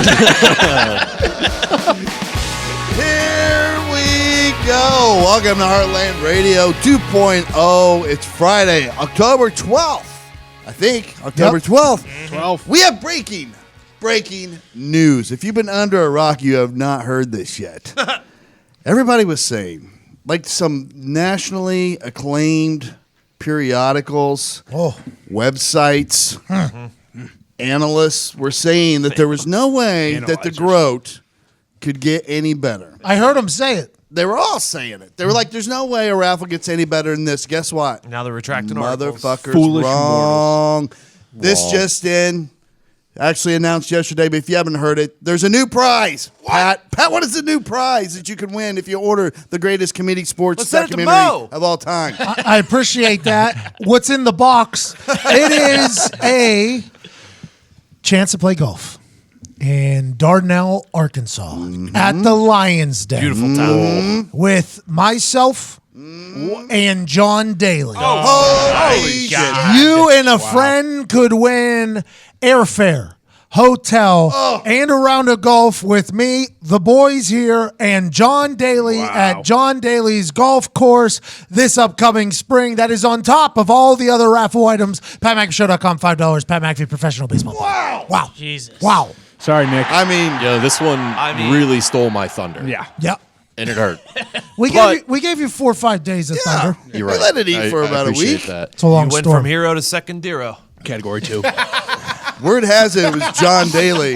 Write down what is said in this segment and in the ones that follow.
Here we go. Welcome to Heartland Radio 2.0. It's Friday, October 12th. I think October 12th. 12th. We have breaking news. If you've been under a rock, you have not heard this yet. Everybody was saying, like some nationally acclaimed periodicals, websites, analysts were saying that there was no way that the Groat could get any better. I heard him say it. They were all saying it. They were like, there's no way a raffle gets any better than this. Guess what? Now they're retracting Motherfuckers Foolish wrong. mortals. This just in. Actually announced yesterday, but if you haven't heard it, there's a new prize. Pat, what is the new prize that you can win if you order the greatest comedic sports documentary of all time? I appreciate that. What's in the box? It is a chance to play golf in Dardanelle, Arkansas, at the Lions Den. Beautiful town. With myself and John Daly. Holy shit. You and a friend could win airfare, hotel, and a round of golf with me, the boys here, and John Daly at John Daly's golf course this upcoming spring. That is on top of all the other raffle items. PatMcAfeeShow.com, $5. Pat McAfee, professional baseball player. Wow. Jesus. Wow. Sorry, Nick. I mean, Yeah, this one really stole my thunder. Yeah. Yep. And it hurt. We gave you 4 or 5 days of thunder. You're we right. let it eat for about a appreciate week. That. It's a long You went story. from hero to second hero. Category 2. Word has it was John Daly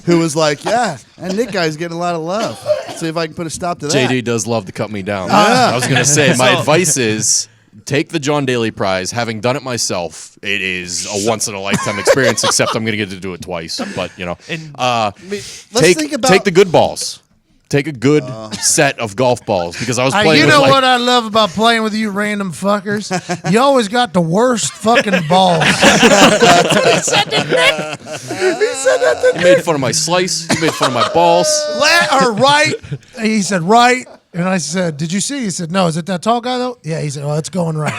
who was like, yeah, and Nick guy's getting a lot of love. Let's see if I can put a stop to that. JD does love to cut me down. I was going to say, my advice is take the John Daly prize. Having done it myself, it is a once-in-a-lifetime experience, except I'm going to get to do it twice. But, you know, Let's take think about the good balls. Take a good set of golf balls because I was playing You with know like, what I love about playing with you random fuckers? You always got the worst fucking balls. he said that to you made fun of my slice. You made fun of my balls. Left or right? He said right. And I said, did you see? He said, no. Is it that tall guy, though? Yeah. He said, well, it's going right.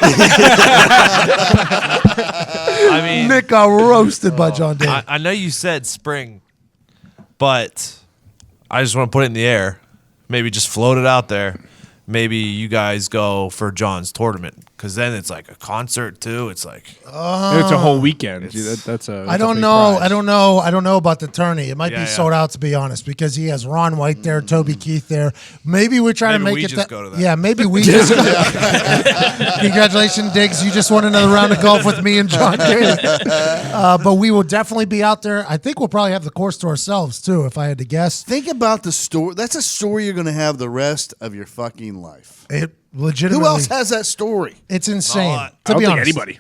I mean, Nick got roasted by John Daly. I know you said spring, but I just want to put it in the air. Maybe just float it out there. Maybe you guys go for John's tournament because then it's like a concert too. It's like It's a whole weekend. That's a. I don't know. I don't know about the tourney. It might be sold out, to be honest, because he has Ron White there, Toby Keith there. Maybe we're trying to make it just go to that. Yeah, maybe we just. Congratulations, Diggs. You just won another round of golf with me and John Daly. But we will definitely be out there. I think we'll probably have the course to ourselves too, if I had to guess. Think about the story. That's a story you're going to have the rest of your fucking life. It legitimately. Who else has that story? It's insane. Not. To I don't be think honest, anybody.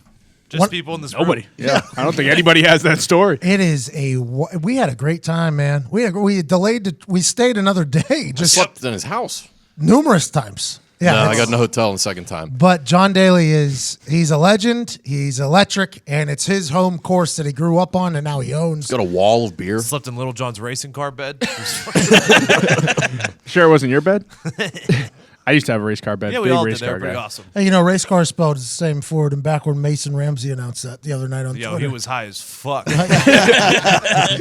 just people in this room. Nobody. Yeah. I don't think anybody has that story. It is we had a great time, man. We delayed. We stayed another day, just Slept in his house. numerous times. Yeah, No, I it's- got in a hotel the second time. But John Daly he's a legend. He's electric, and it's his home course that he grew up on, and now he owns. Got a wall of beer. Slept in Little John's racing car bed. Sure it wasn't your bed? I used to have a race car bed. Yeah, we Big all race did. They were car pretty guy. awesome. Hey, you know, race car spelled the same forward and backward. Mason Ramsey announced that the other night on Yo, Twitter. he was high as fuck.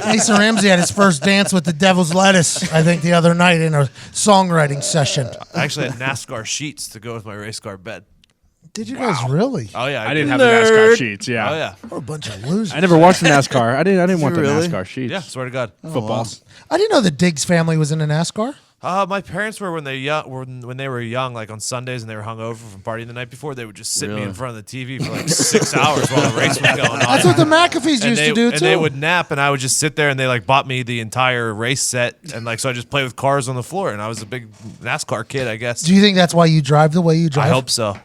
Mason Ramsey had his first dance with the Devil's Lettuce, I think, the other night in a songwriting session. I actually had NASCAR sheets to go with my race car bed. Did you guys really? Oh yeah, I didn't have the NASCAR sheets. Yeah. Oh yeah, We're a bunch of losers. I never watched the NASCAR. I didn't want the really? NASCAR sheets. yeah. Swear to God. Football. I didn't know the Diggs family was in a NASCAR. My parents were when they were young, like on Sundays, and they were hungover from partying the night before. They would just sit me in front of the TV for like 6 hours while the race was going on. That's what the McAfees used to do, too. And they would nap, and I would just sit there, and they like bought me the entire race set, and like so I just play with cars on the floor, and I was a big NASCAR kid, I guess. Do you think that's why you drive the way you drive? I hope so.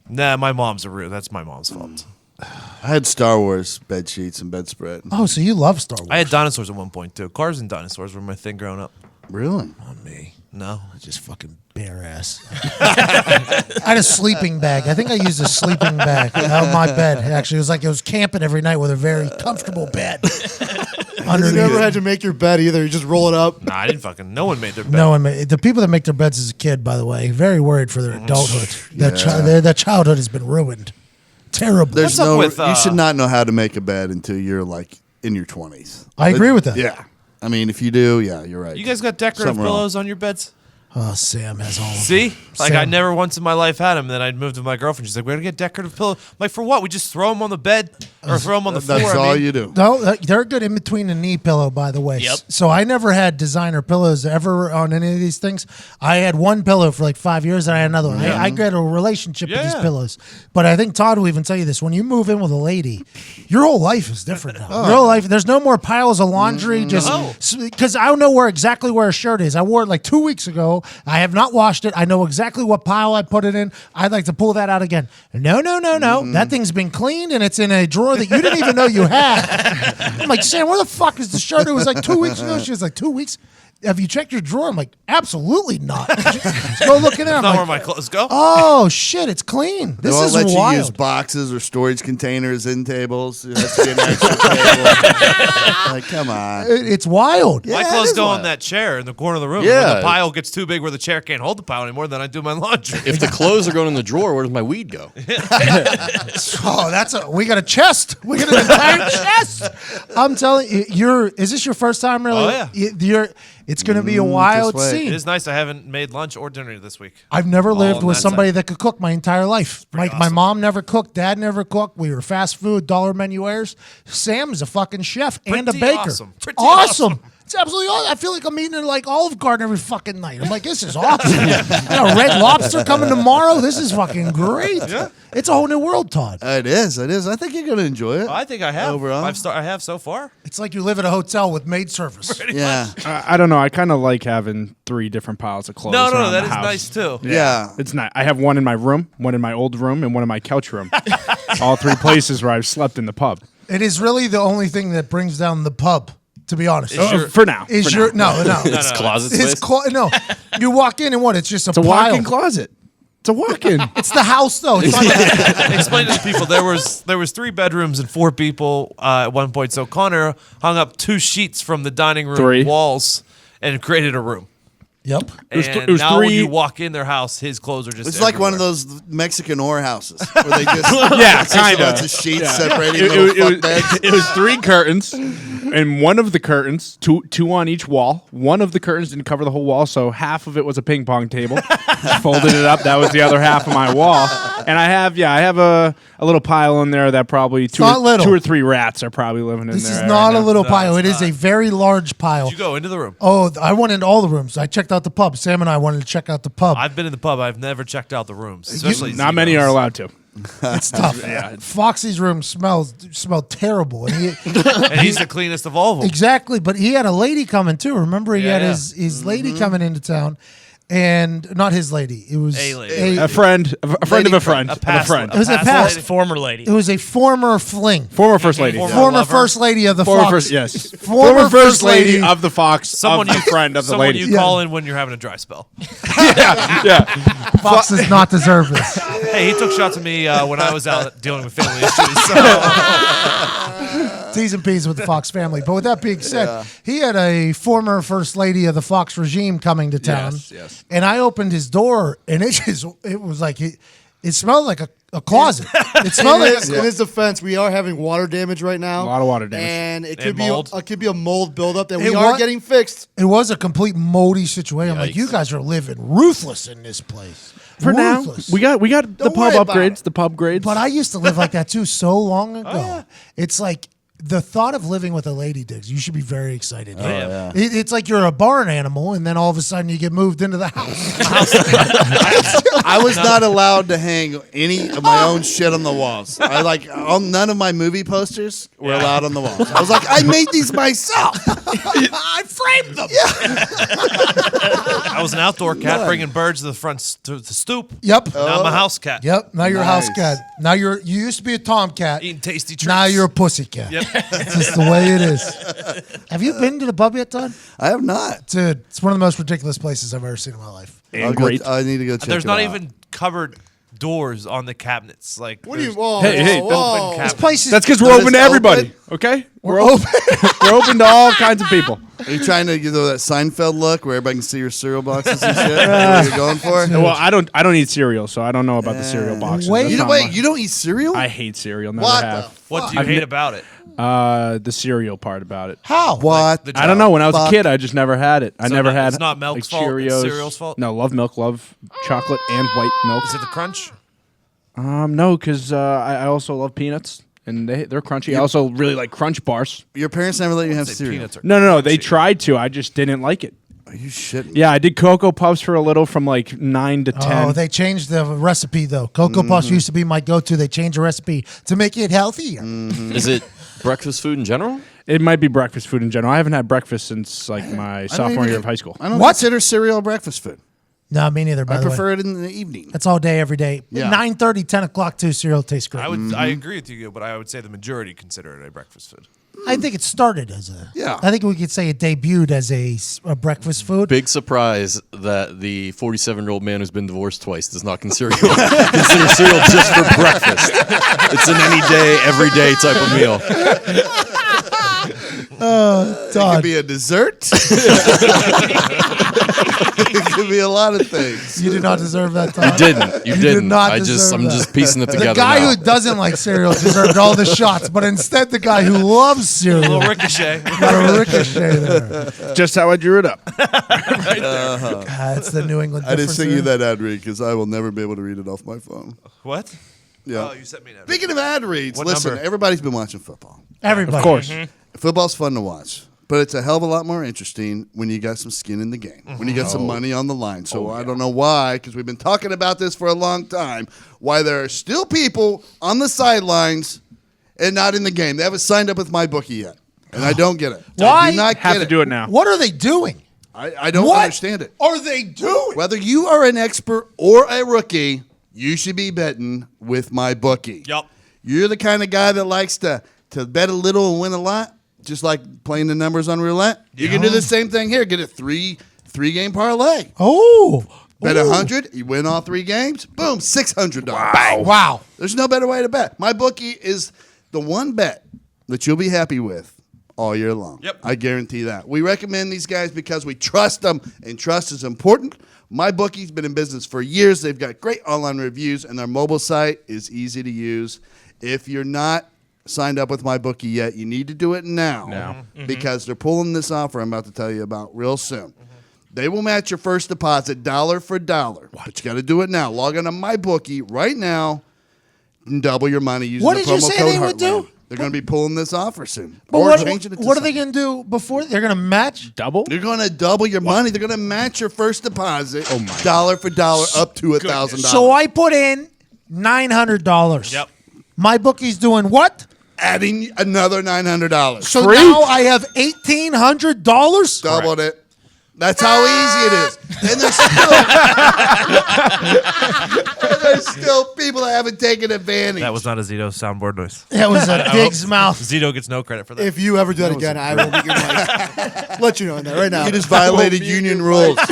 Nah, my mom's that's my mom's fault. I had Star Wars bed sheets and bedspread. Oh, so you love Star Wars. I had dinosaurs at one point too. Cars and dinosaurs were my thing growing up. Really? on me. No. Just fucking bare ass. I had a sleeping bag. I think I used a sleeping bag out of my bed. Actually, it was like it was camping every night with a very comfortable bed. You Underneath. never had to make your bed either. You just roll it up. Nah, I didn't fucking. No one made their bed. No one made, the people that make their beds as a kid, by the way, very worried for their adulthood. Their childhood has been ruined. Terrible. There's What's up no. with, you should not know how to make a bed until you're like in your 20s. I agree with that. Yeah. I mean, if you do, yeah, you're right. You guys got decorative Something wrong. pillows on your beds? Oh, Sam has all of them. See? Like, Sam. I never once in my life had them. Then I'd moved with my girlfriend. She's like, we're going to get decorative pillows. I'm like, for what? We just throw them on the bed or throw them on the floor? That's all you do. No, they're good in between the knee pillow, by the way. Yep. So I never had designer pillows ever on any of these things. I had one pillow for like 5 years, and I had another one. I get a relationship with these Yeah. pillows. But I think Todd will even tell you this: when you move in with a lady, your whole life is different now. Your whole life, there's no more piles of laundry. Just because I don't know exactly where a shirt is. I wore it like 2 weeks ago. I have not washed it. I know exactly what pile I put it in. I'd like to pull that out again. No. That thing's been cleaned and it's in a drawer that you didn't even know you had. I'm like, Sam, where the fuck is the shirt? It was like 2 weeks ago. She was like, 2 weeks? Have you checked your drawer? I'm like, absolutely not. Just go look in there. I'm Not like, where my clothes go. oh shit, it's clean. They This won't is let you use wild. boxes or storage containers in tables. It has to be an extra table. Like, come on. It's wild. My Yeah, clothes it is go wild. on that chair in the corner of the room. Yeah. When the pile gets too big where the chair can't hold the pile anymore, then I do my laundry. If the clothes are going in the drawer, where does my weed go? Oh, we got a chest. We got an entire chest. I'm telling you, is this your first time really? Oh, yeah. It's going to be a wild wait. scene. It is nice I haven't made lunch or dinner this week. I've never lived on with that somebody side. that could cook my entire life. My awesome. mom never cooked. Dad never cooked. We were fast food, dollar menu heirs. Sam's a fucking chef and a Pretty baker. awesome. Pretty Awesome. awesome. It's absolutely awesome. I feel like I'm eating at like Olive Garden every fucking night. I'm like, this is awesome. Red Lobster coming tomorrow. This is fucking great. Yeah. It's a whole new world, Todd. It is. I think you're going to enjoy it. I think I have. Overall. I have so far. It's like you live at a hotel with maid service. Yeah. I don't know. I kind of like having 3 different piles of clothes. No, around that the is house. nice too. Yeah. It's not. I have one in my room, one in my old room, and one in my couch room. All 3 places where I've slept in the pub. It is really the only thing that brings down the pub, to be honest. For now. Is for your now. no. It's closet space. No, you walk in and what? It's just a It's a pile. walk-in closet. It's a walk-in. It's the house though. It's not Explain to the people there was 3 bedrooms and 4 people at one point. So Connor hung up 2 sheets from the dining room 3. walls and created a room. Yep. was And was now when 3 you walk in their house, his clothes are just. It's like one of everywhere. those Mexican whorehouses where they just Yeah, it's just a kinda. bunch of sheets separating It, little it, fuck it, beds. was, it was 3 curtains, and one of the curtains, two on each wall. One of the curtains didn't cover the whole wall, so half of it was a ping pong table. Just folded it up. That was the other half of my wall. And I have a little pile in there that probably two not little. or 3 rats are probably living in This there. is not a right little No, pile. It it's is a very large pile. Did you go into the room? Oh, I went into all the rooms. I checked out the pub. Sam and I wanted to check out the pub. I've been in the pub. I've never checked out the rooms, especially now. Not many are allowed to. It's tough. Foxy's room smelled terrible. And And he's the cleanest of all of them. exactly, but he had a lady coming too. Remember, he had Yeah. his lady coming into town, and not his lady. It was A lady. A friend of a friend. A past friend. It was a past past. lady. Former lady. It was a former fling. Former first lady. Former- Former lover. first lady of the Former Fox. first, yes. Former Former first lady lady. of the Fox. Someone of you the friend of the someone lady. you call in when you're having a dry spell. yeah. Fox does not deserve this. Hey, he took shots at me when I was out dealing with family issues. So. T's and P's with the Fox family. But with that being said, he had a former first lady of the Fox regime coming to town. Yes. And I opened his door, and it was like it smelled like a closet. It smelled like In his defense, we are having water damage right now. A lot of water damage. And it And mold. could be a mold buildup that It we are wa- getting fixed. it was a complete moldy situation. I'm like, Yikes. you guys are living ruthless in this place. For now, Ruthless. we got the Don't pub worry about upgrades. it. The pub grades. But I used to live like that too so long ago. It's like the thought of living with a lady, Diggs, you should be very excited. yeah. It's like you're a barn animal, and then all of a sudden you get moved into the house. I was not allowed to hang any of my own shit on the walls. None of my movie posters were allowed on the walls. I was like, I made these myself. I framed them. I was an outdoor cat bringing birds to the front to the stoop. Yep. Now I'm a house cat. Yep. Now you're a house Nice. cat. Now you used to be a tomcat. Eating tasty treats. Now you're a pussy cat. Yep. It's just the way it is. Have you been to the pub yet, Todd? I have not. Dude, it's one of the most ridiculous places I've ever seen in my life. and great. I need to go check There's it not out. even cupboard doors on the cabinets. Like What do you? there's Whoa, Hey, whoa, hey, whoa. open This cabinets. place is That's because But we're it's open to everybody. open? Okay, we're open. we're open to all kinds of people. Are you trying to give that Seinfeld look where everybody can see your cereal boxes and shit? Is that what you're going for? Well, I don't eat cereal, so I don't know about the cereal boxes. Wait. That's You not don't, my- you don't eat cereal? I hate cereal. Never What have. the What do you I've hate ne- about it? The cereal part about it. How? What? The I don't know. When I was a Fuck. kid, I just never had it. I So never not- had. it's not milk's fault, it's Cheerios. cereal's fault? No, love milk, love chocolate and white milk. Is it the crunch? No, because I also love peanuts and they're crunchy. I also really like Crunch bars. Your parents never let you have Say cereal. peanuts are No. They crunchy. tried to. I just didn't like it. Are you shitting? Yeah, I did Cocoa Puffs for a little from like 9 to 10. Oh, they changed the recipe though. Cocoa Puffs used to be my go-to. They changed the recipe to make it healthier. Is it breakfast food in general? It might be breakfast food in general. I haven't had breakfast since like my I don't sophomore even- year of high school. I don't What? consider cereal breakfast food. No, me neither. By I the way, prefer it in the evening. that's all day, every day. Yeah. 9:30, 10 o'clock too. Cereal tastes great. I agree with you, but I would say the majority consider it a breakfast food. I think it started as a. Yeah. I think we could say it debuted as a breakfast food. Big surprise that the 47-year-old man who's been divorced twice does not consider consider cereal just for breakfast. It's an any day, every day type of meal. It Todd. could be a dessert. It could be a lot of things. You did not deserve that, Todd. You did didn't. not I'm deserve just that. piecing it together. The guy now. who doesn't like cereal deserved all the shots, but instead the guy who loves cereal little ricochet. got a ricochet there. Just how I drew it up. That's the New England I didn't difference sing you there. that ad read because I will never be able to read it off my phone. What? Yeah. Oh, you sent me that. Speaking of ad reads, What listen, number? everybody's been watching football. Everybody. Of course. Football's fun to watch, but it's a hell of a lot more interesting when you got some skin in the game, when you got some money on the line. So I don't know why, because we've been talking about this for a long time, why there are still people on the sidelines and not in the game. They haven't signed up with MyBookie yet, and I don't get it. Why? I do not Have get to do it now. What are they doing? I don't What understand it. are they doing? Whether you are an expert or a rookie, you should be betting with MyBookie. Yup. You're the kind of guy that likes to bet a little and win a lot, just like playing the numbers on roulette. You can do the same thing here. Get a three-game parlay. Oh. Bet Ooh. 100, you win all 3 games. Boom, $600. Wow. There's no better way to bet. MyBookie is the one bet that you'll be happy with all year long. Yep. I guarantee that. We recommend these guys because we trust them, and trust is important. MyBookie's been in business for years. They've got great online reviews, and their mobile site is easy to use. If you're not signed up with MyBookie yet, you need to do it now. Because they're pulling this offer I'm about to tell you about real soon. They will match your first deposit dollar for dollar. But you got to do it now. Log on to MyBookie right now and double your money using What the did you promo say code they would Heartland. do? They're going to be pulling this offer soon. But or what changing it to are they something. going to do before? They're going to match? Double? They're going to double your money. They're going to match your first deposit my dollar for dollar up to $1,000. So I put in $900. Yep. My bookie's doing what? adding another $900. So Free? now I have $1,800. Doubled it. That's how easy it is. And there's still people that haven't taken advantage. That was not a Zito soundboard noise. That was a Dig's mouth. Zito gets no credit for that. If you ever do that again, I will make your mic. Let you know in there right now. You just violated union rules. Go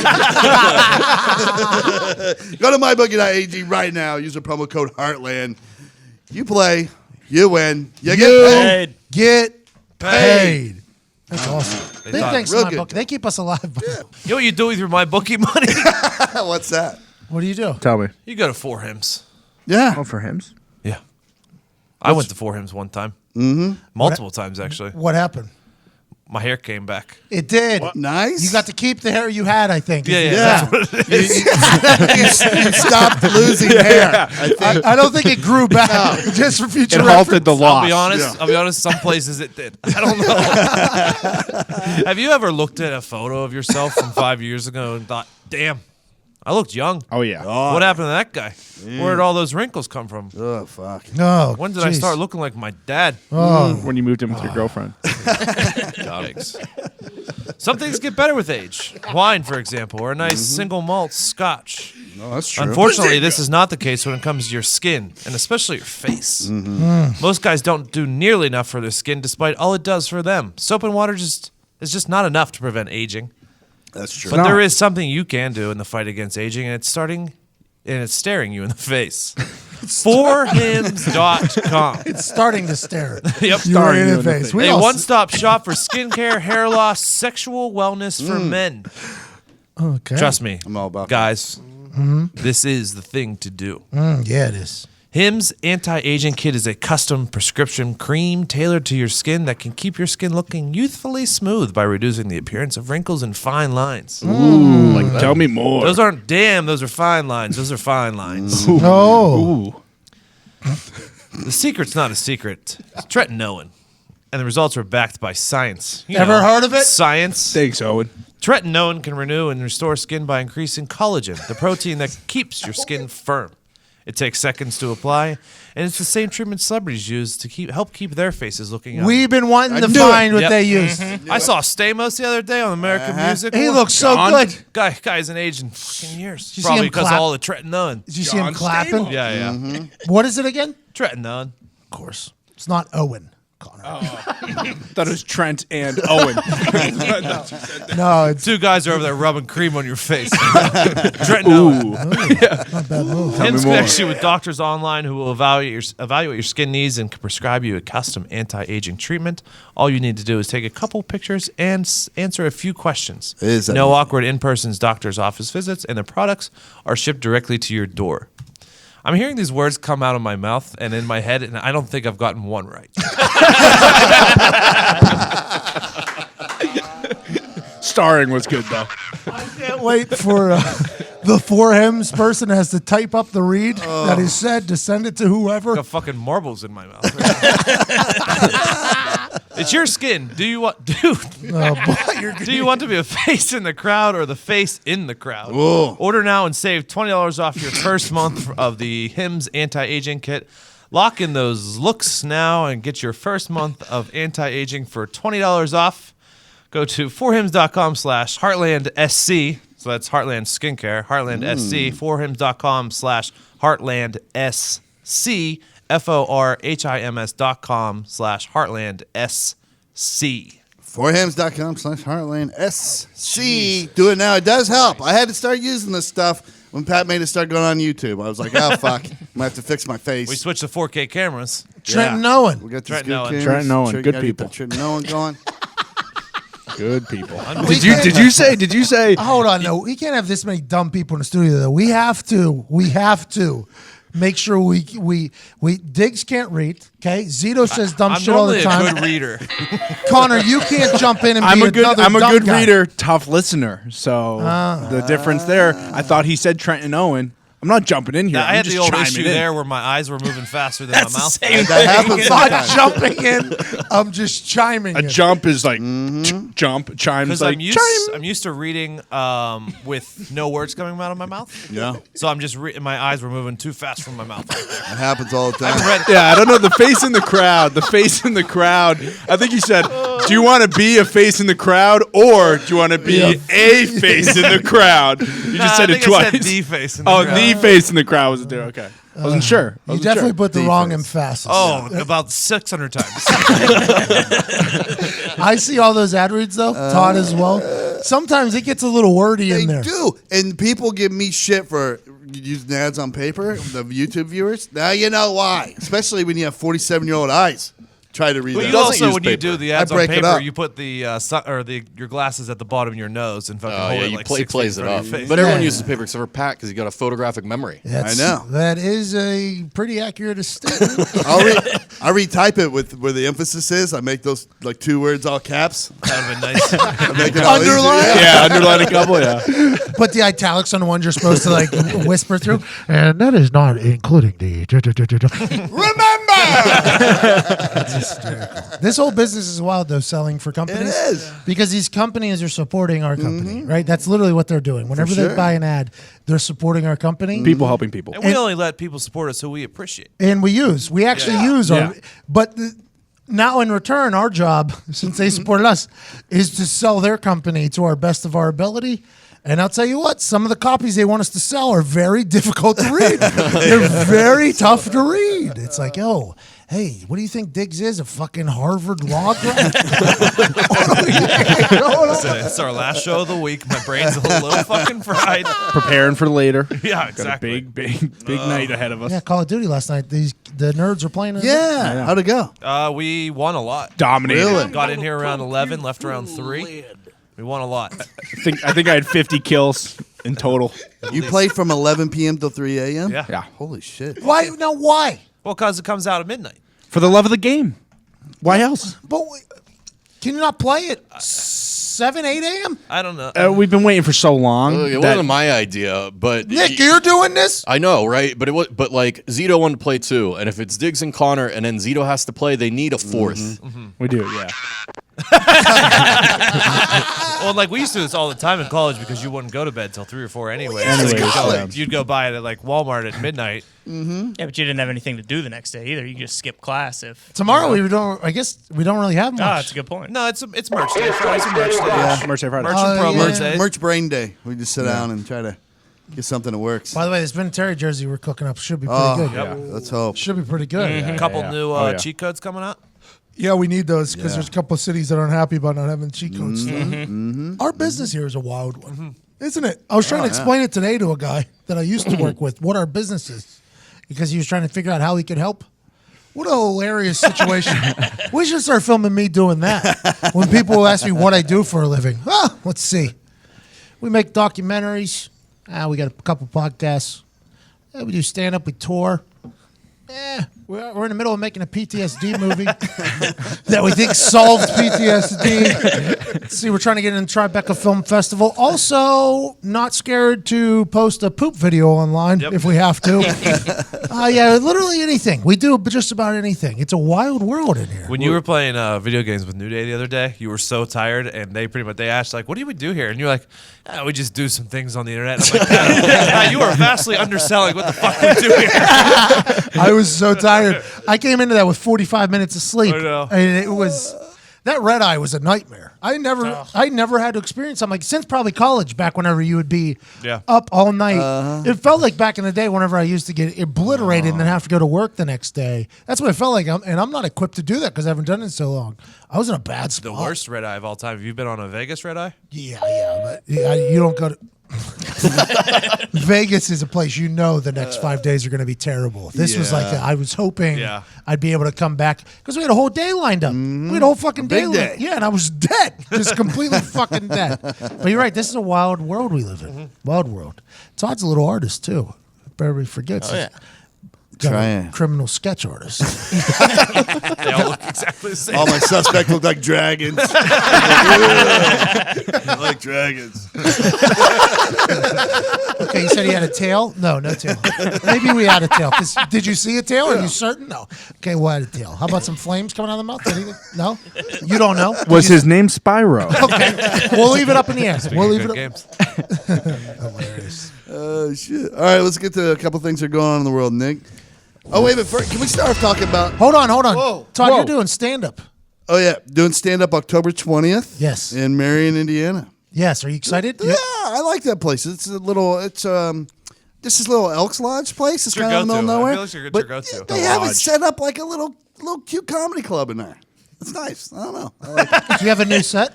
to mybookie.ag right now. Use the promo code Heartland. You play, you win, you get paid. Get paid. That's awesome. They Big thought- thanks to real my good. book. They keep us alive. You know what you do with your MyBookie money? What's that? What do you do? Tell me. You go to Four Hymns. Yeah. Oh, for hymns? Yeah. I went to Four Hymns one time. Mm-hmm. Multiple times, actually. What happened? My hair came back. It did. Nice. You got to keep the hair you had, I think. Yeah. Yeah. That's what it is. You stopped losing hair. I don't think it grew back. Just for future It reference. halted the loss. I'll be honest, some places it did. I don't know. Have you ever looked at a photo of yourself from 5 years ago and thought, damn, I looked young. Oh, yeah. What happened to that guy? Where did all those wrinkles come from? Oh, fuck. No. When did I start looking like my dad? When you moved in with your girlfriend. Yikes. Some things get better with age. Wine, for example, or a nice single malt scotch. No, that's true. Unfortunately, this is not the case when it comes to your skin, and especially your face. Most guys don't do nearly enough for their skin, despite all it does for them. Soap and water is just not enough to prevent aging. That's true. But there is something you can do in the fight against aging, and it's staring you in the face. Forhims.com. It's starting to stare. Yep. You were in the face. We A all one-stop shop for skincare, hair loss, sexual wellness for men. Okay. Trust me, I'm all about that. guys. This is the thing to do. Yeah, it is. Hims Anti-Aging Kit is a custom prescription cream tailored to your skin that can keep your skin looking youthfully smooth by reducing the appearance of wrinkles and fine lines. Tell me more. Those aren't those are fine lines. Those are fine lines. Oh. The secret's not a secret. It's tretinoin. And the results are backed by science. Ever heard of it? Science. Thanks, Owen. Tretinoin can renew and restore skin by increasing collagen, the protein that keeps your skin firm. It takes seconds to apply, and it's the same treatment celebrities use to help keep their faces looking young. We've been wanting to knew find it. what Yep. they used. I saw Stamos the other day on American Music. He looks so John? good. Guy hasn't aged in fucking years. Did you see Probably him because of clap? all the tretinoin. Did you see him John clapping? Stamos. Yeah. What is it again? Tretinoin. Of course. It's not Owen. Connor. Thought it was Trent and Owen. No, it's Two guys are over there rubbing cream on your face. Tretinoin. not bad move. Hims connects you with doctors online who will evaluate your skin needs and can prescribe you a custom anti-aging treatment. All you need to do is take a couple pictures and answer a few questions. Is that No easy? awkward in-person doctor's office visits, and the products are shipped directly to your door. I'm hearing these words come out of my mouth and in my head, and I don't think I've gotten one right. Starring was good, though. Can't wait for the For Hims person has to type up the read that is said to send it to whoever. Got fucking marbles in my mouth. It's your skin. Do you want, dude? Oh, boy, you're Do you want to be a face in the crowd or the face in the crowd? Whoa. Order now and save $20 off your first month of the Hims Anti-Aging Kit. Lock in those looks now and get your first month of anti-aging for $20 off. Go to forhims.com/HeartlandSC. So that's Heartland Skincare, Heartland SC, forhims.com/HeartlandSC, forhims.com/HeartlandSC. Forhims.com/HeartlandSC. Do it now. It does help. I had to start using this stuff when Pat made it start going on YouTube. I was like, oh, fuck. I'm going to have to fix my face. We switched to 4K cameras. Trenton We Owen. got this Trent good Nolan. cameras. Trent Nolan. Trent- Good gotta get people. the Trent Nolan going. Good people. Did you say? Hold on, no, we can't have this many dumb people in the studio. Though we have to make sure we Diggs can't read. Okay, Zito says dumb I'm shit all the normally a time. good reader. Connor, you can't jump in and I'm be a good another dumb guy. reader, tough listener. So the difference there, I thought he said Trent and Owen. I'm not jumping in here. Now, I I'm had just the old chiming issue in. there where my eyes were moving faster than my mouth. That happens I'm not sometimes. jumping in. I'm just chiming A in. jump is like jump, chimes Because like I'm used to reading with no words coming out of my mouth. Yeah. So I'm just my eyes were moving too fast from my mouth. It happens all the time. Yeah, I don't know. The face in the crowd. The face in the crowd. I think you said, do you want to be a face in the crowd or do you want to be a face in the crowd? You just said I it think I twice. said the face. In the Oh, crowd. the face in the crowd was it there? Okay. I wasn't sure. You definitely put the wrong emphasis. Oh, about 600 times. I see all those ad reads though. Todd as well. Sometimes it gets a little wordy They in there. do. And people give me shit for using ads on paper, the YouTube viewers. Now you know why. Especially when you have 47-year-old eyes. Try to read But that. you doesn't also, use when you paper. do the ads I on break it paper, up. you put the your glasses at the bottom of your nose and fucking Oh, hold yeah, it you like play, 6 feet plays in it front up. of your face. But everyone Yeah. uses paper except for Pat because he got a photographic memory. That's- I know. That is a pretty accurate statement. I retype it with where the emphasis is. I make those like 2 words all caps. That would have been nice. I make it all easy. Underline? Yeah, underline a couple, yeah. Put the italics on the ones you're supposed to like whisper through. And that is not including the. Remember! This whole business is wild though, selling for companies. It is. Because these companies are supporting our company, right? That's literally what they're doing. Whenever they sure. buy an ad, they're supporting our company. People helping people. And we only let people support us who we appreciate. And we actually use our, Yeah. but now in return, our job, since they supported us, is to sell their company to our best of our ability. And I'll tell you what, some of the copies they want us to sell are very difficult to read. They're very tough to read. It's like, oh, hey, what do you think Diggs is? A fucking Harvard law grad? It's our last show of the week. My brain's a little fucking fried. Preparing for later. Yeah, Got a exactly. big night ahead of us. Yeah, Call of Duty last night. The nerds were playing it. Yeah. How'd it go? We won a lot. Dominated. Really? Got in here around 11, left around 3. We won a lot. I think I had 50 kills. in total. You played from 11 p.m. till 3 a.m.? Yeah. Yeah. Holy shit. Why? No, why? Well, because it comes out at midnight. For the love of the game. Why else? But can you not play at 7, 8 a.m.? I don't know. We've been waiting for so long. It that- wasn't my idea, but Nick, you're doing this? I know, right? But like Zito wanted to play too, and if it's Diggs and Connor, and then Zito has to play, they need a fourth. we do, yeah. Well, like we used to do this all the time in college because you wouldn't go to bed till 3 or 4 anyway. yeah, So it's you'd go- college. you'd go buy it at like Walmart at midnight. Yeah, but you didn't have anything to do the next day either. You just skip class if Tomorrow we don't. I guess we don't really have much. Ah, that's a good point. No, it's merch day. Friday's a merch day. Merch Day Friday. Merch and Oh, promo yeah. day. Merch brain day. We just sit down and try to get something that works. By the way, this Ben Terry jersey we're cooking up should be pretty Oh, good. yeah. Let's hope. Should be pretty good. A couple new Oh, yeah. cheat codes coming out. Yeah, we need those because Yeah. there's a couple of cities that aren't happy about not having cheat codes. Our business here is a wild one, isn't it? I was trying to explain it today to a guy that I used to work with, what our business is, because he was trying to figure out how he could help. What a hilarious situation. We should start filming me doing that. When people ask me what I do for a living. Let's see. We make documentaries. We got a couple podcasts. We do stand-up. We tour. We're in the middle of making a PTSD movie that we think solves PTSD. See, we're trying to get in the Tribeca Film Festival. Also, not scared to post a poop video online if we have to. Yeah, literally anything. We do just about anything. It's a wild world in here. When you were playing video games with New Day the other day, you were so tired, and they asked like, "What do we do here?" And you're like, "We just do some things on the internet." And I'm like, "God, you are vastly underselling what the fuck we do here." I was so tired. I came into that with 45 minutes of sleep. I know. And it was that red eye was a nightmare. I never had to experience something like since probably college, back whenever you would be up all night. It felt like back in the day whenever I used to get obliterated and then have to go to work the next day. That's what it felt like. And I'm not equipped to do that because I haven't done it in so long. I was in a bad spot. The worst red eye of all time. Have you been on a Vegas red eye? Yeah, but you don't go to. Vegas is a place the next 5 days are going to be terrible. This was like I was hoping I'd be able to come back because we had a whole day lined up. We had a whole fucking day. Yeah, and I was dead, just completely fucking dead. But you're right. This is a wild world we live in. Wild world. Todd's a little artist too. Everybody forgets. Oh, yeah. Got a criminal sketch artist. They all look exactly the same. All my suspects look like dragons. I like dragons. Okay, you said he had a tail? No tail. Maybe we had a tail. Did you see a tail? Are you certain? No. Okay, we had a tail. How about some flames coming out of the mouth? No? You don't know? Was his name Spyro? Okay. We'll leave it up in the air. Speaking We'll of leave good it up. games. Hilarious. Oh, shit. All right, let's get to a couple things that are going on in the world, Nick. Oh, wait, but first, can we start off talking about... Hold on. Whoa. Todd, Whoa. you're doing stand-up. Oh, yeah, doing stand-up October 20th. Yes. In Marion, Indiana. Yes. Are you excited? Yeah, I like that place. It's a little... It's just this little Elks Lodge place. It's your kind of in the middle of go-to. I nowhere. feel like it's your But go-to. They The have it lodge. set up like a little cute comedy club in there. It's nice. I don't know. I like it. Do you have a new set?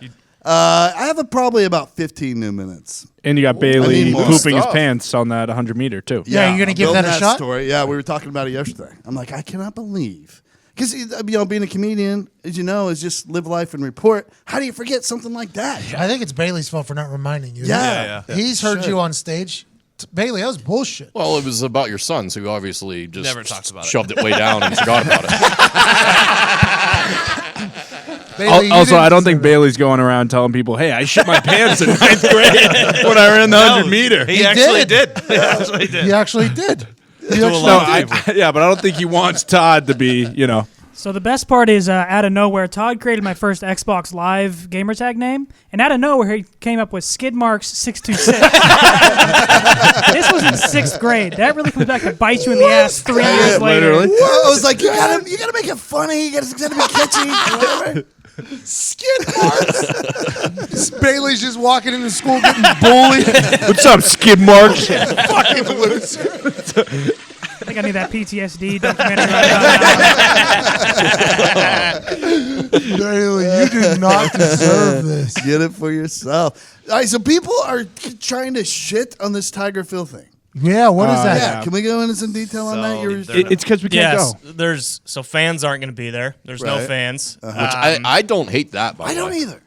I have probably about 15 new minutes. And you got I Bailey need more pooping his stuff. pants on that 100-meter, too. Yeah, you're gonna I'm give building that a shot? Story. Yeah, we were talking about it yesterday. I'm like, I cannot believe. Because, being a comedian, as you know, is just live life and report. How do you forget something like that? I think it's Bailey's fault for not reminding you. Yeah. He's heard Sure. you on stage. Bailey, that was bullshit. Well, it was about your son, so you obviously just Never talks about it. shoved it way down and forgot about it. Bailey, you Also, didn't I don't deserve think it. Bailey's going around telling people, hey, I shit my pants in 9th grade when I ran the 100-meter. He actually did. He actually did. He actually did. To a lot of people. Yeah, but I don't think he wants Todd to be, So the best part is out of nowhere, Todd created my first Xbox Live gamertag name, and out of nowhere he came up with Skidmarks 626. This was in 6th grade. That really comes back to bite you in the ass 3 years later. literally. Whoa, I was like, you gotta make it funny. You gotta be catchy. Whatever. Skid marks. Bailey's just walking into school getting bullied. What's up, skid marks? Fucking loser. I think I need that PTSD documentary right now. Bailey, you do not deserve this. Get it for yourself. All right, so people are trying to shit on this Tiger Phil thing. Yeah, what is that? Yeah, can we go into some detail on that? It's because we can't Yes, go. So fans aren't going to be there. There's no Right. fans. Which I don't hate that, by I the don't way. either.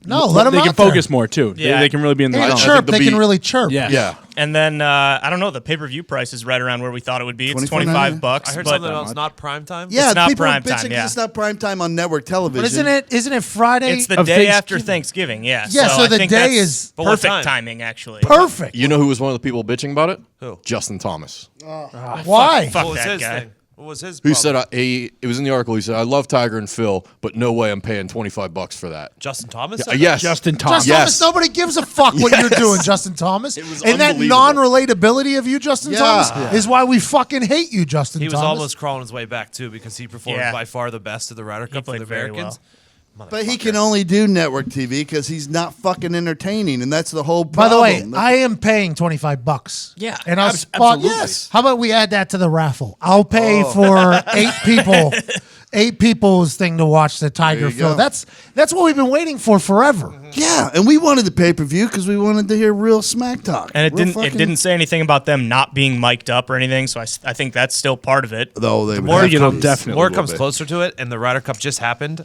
No, let them They out can there. focus more too. Yeah. They can really be in the They can zone. chirp. they'll They can be- really chirp. Yeah. Yeah. And then I don't know. The pay-per-view price is right around where we thought it would be. It's $25. I heard but something about it's not prime time. Yeah, It's not people are prime bitching time, 'cause yeah. it's not prime time on network television. But isn't it Friday? it's the Of day after Thanksgiving. Thanksgiving. Yeah. Yeah, so I the think day that's is- But what perfect time? timing, actually. perfect? You know who was one of the people bitching about it? Who? Justin Thomas. Why? Fuck What was that his guy. thing? What was his? Who problem? said it was in the article. He said, "I love Tiger and Phil, but no way I'm paying $25 for that." Justin Thomas? Yes, Justin Thomas. Justin Yes. Thomas, nobody gives a fuck what you're doing, Justin Thomas. was And that unbelievable. non-relatability of you, Justin Yeah. Thomas, Yeah. is why we fucking hate you, Justin He was Thomas. almost crawling his way back too because he performed Yeah. by far the best of the Ryder Cup for played the very Americans. But he can only do network TV because he's not fucking entertaining, and that's the whole By problem. the way, I am paying $25. Yeah, and I'll spot. absolutely. Yes. How about we add that to the raffle? I'll pay for 8 people's thing to watch the Tiger you Phil. go. That's what we've been waiting for forever. yeah, and we wanted the pay-per-view because we wanted to hear real smack talk. And Real it fucking- didn't say anything about them not being mic'd up or anything. So I think that's still part of it. Though they more would you have know, to- definitely More will comes be. closer to it, and the Ryder Cup just happened.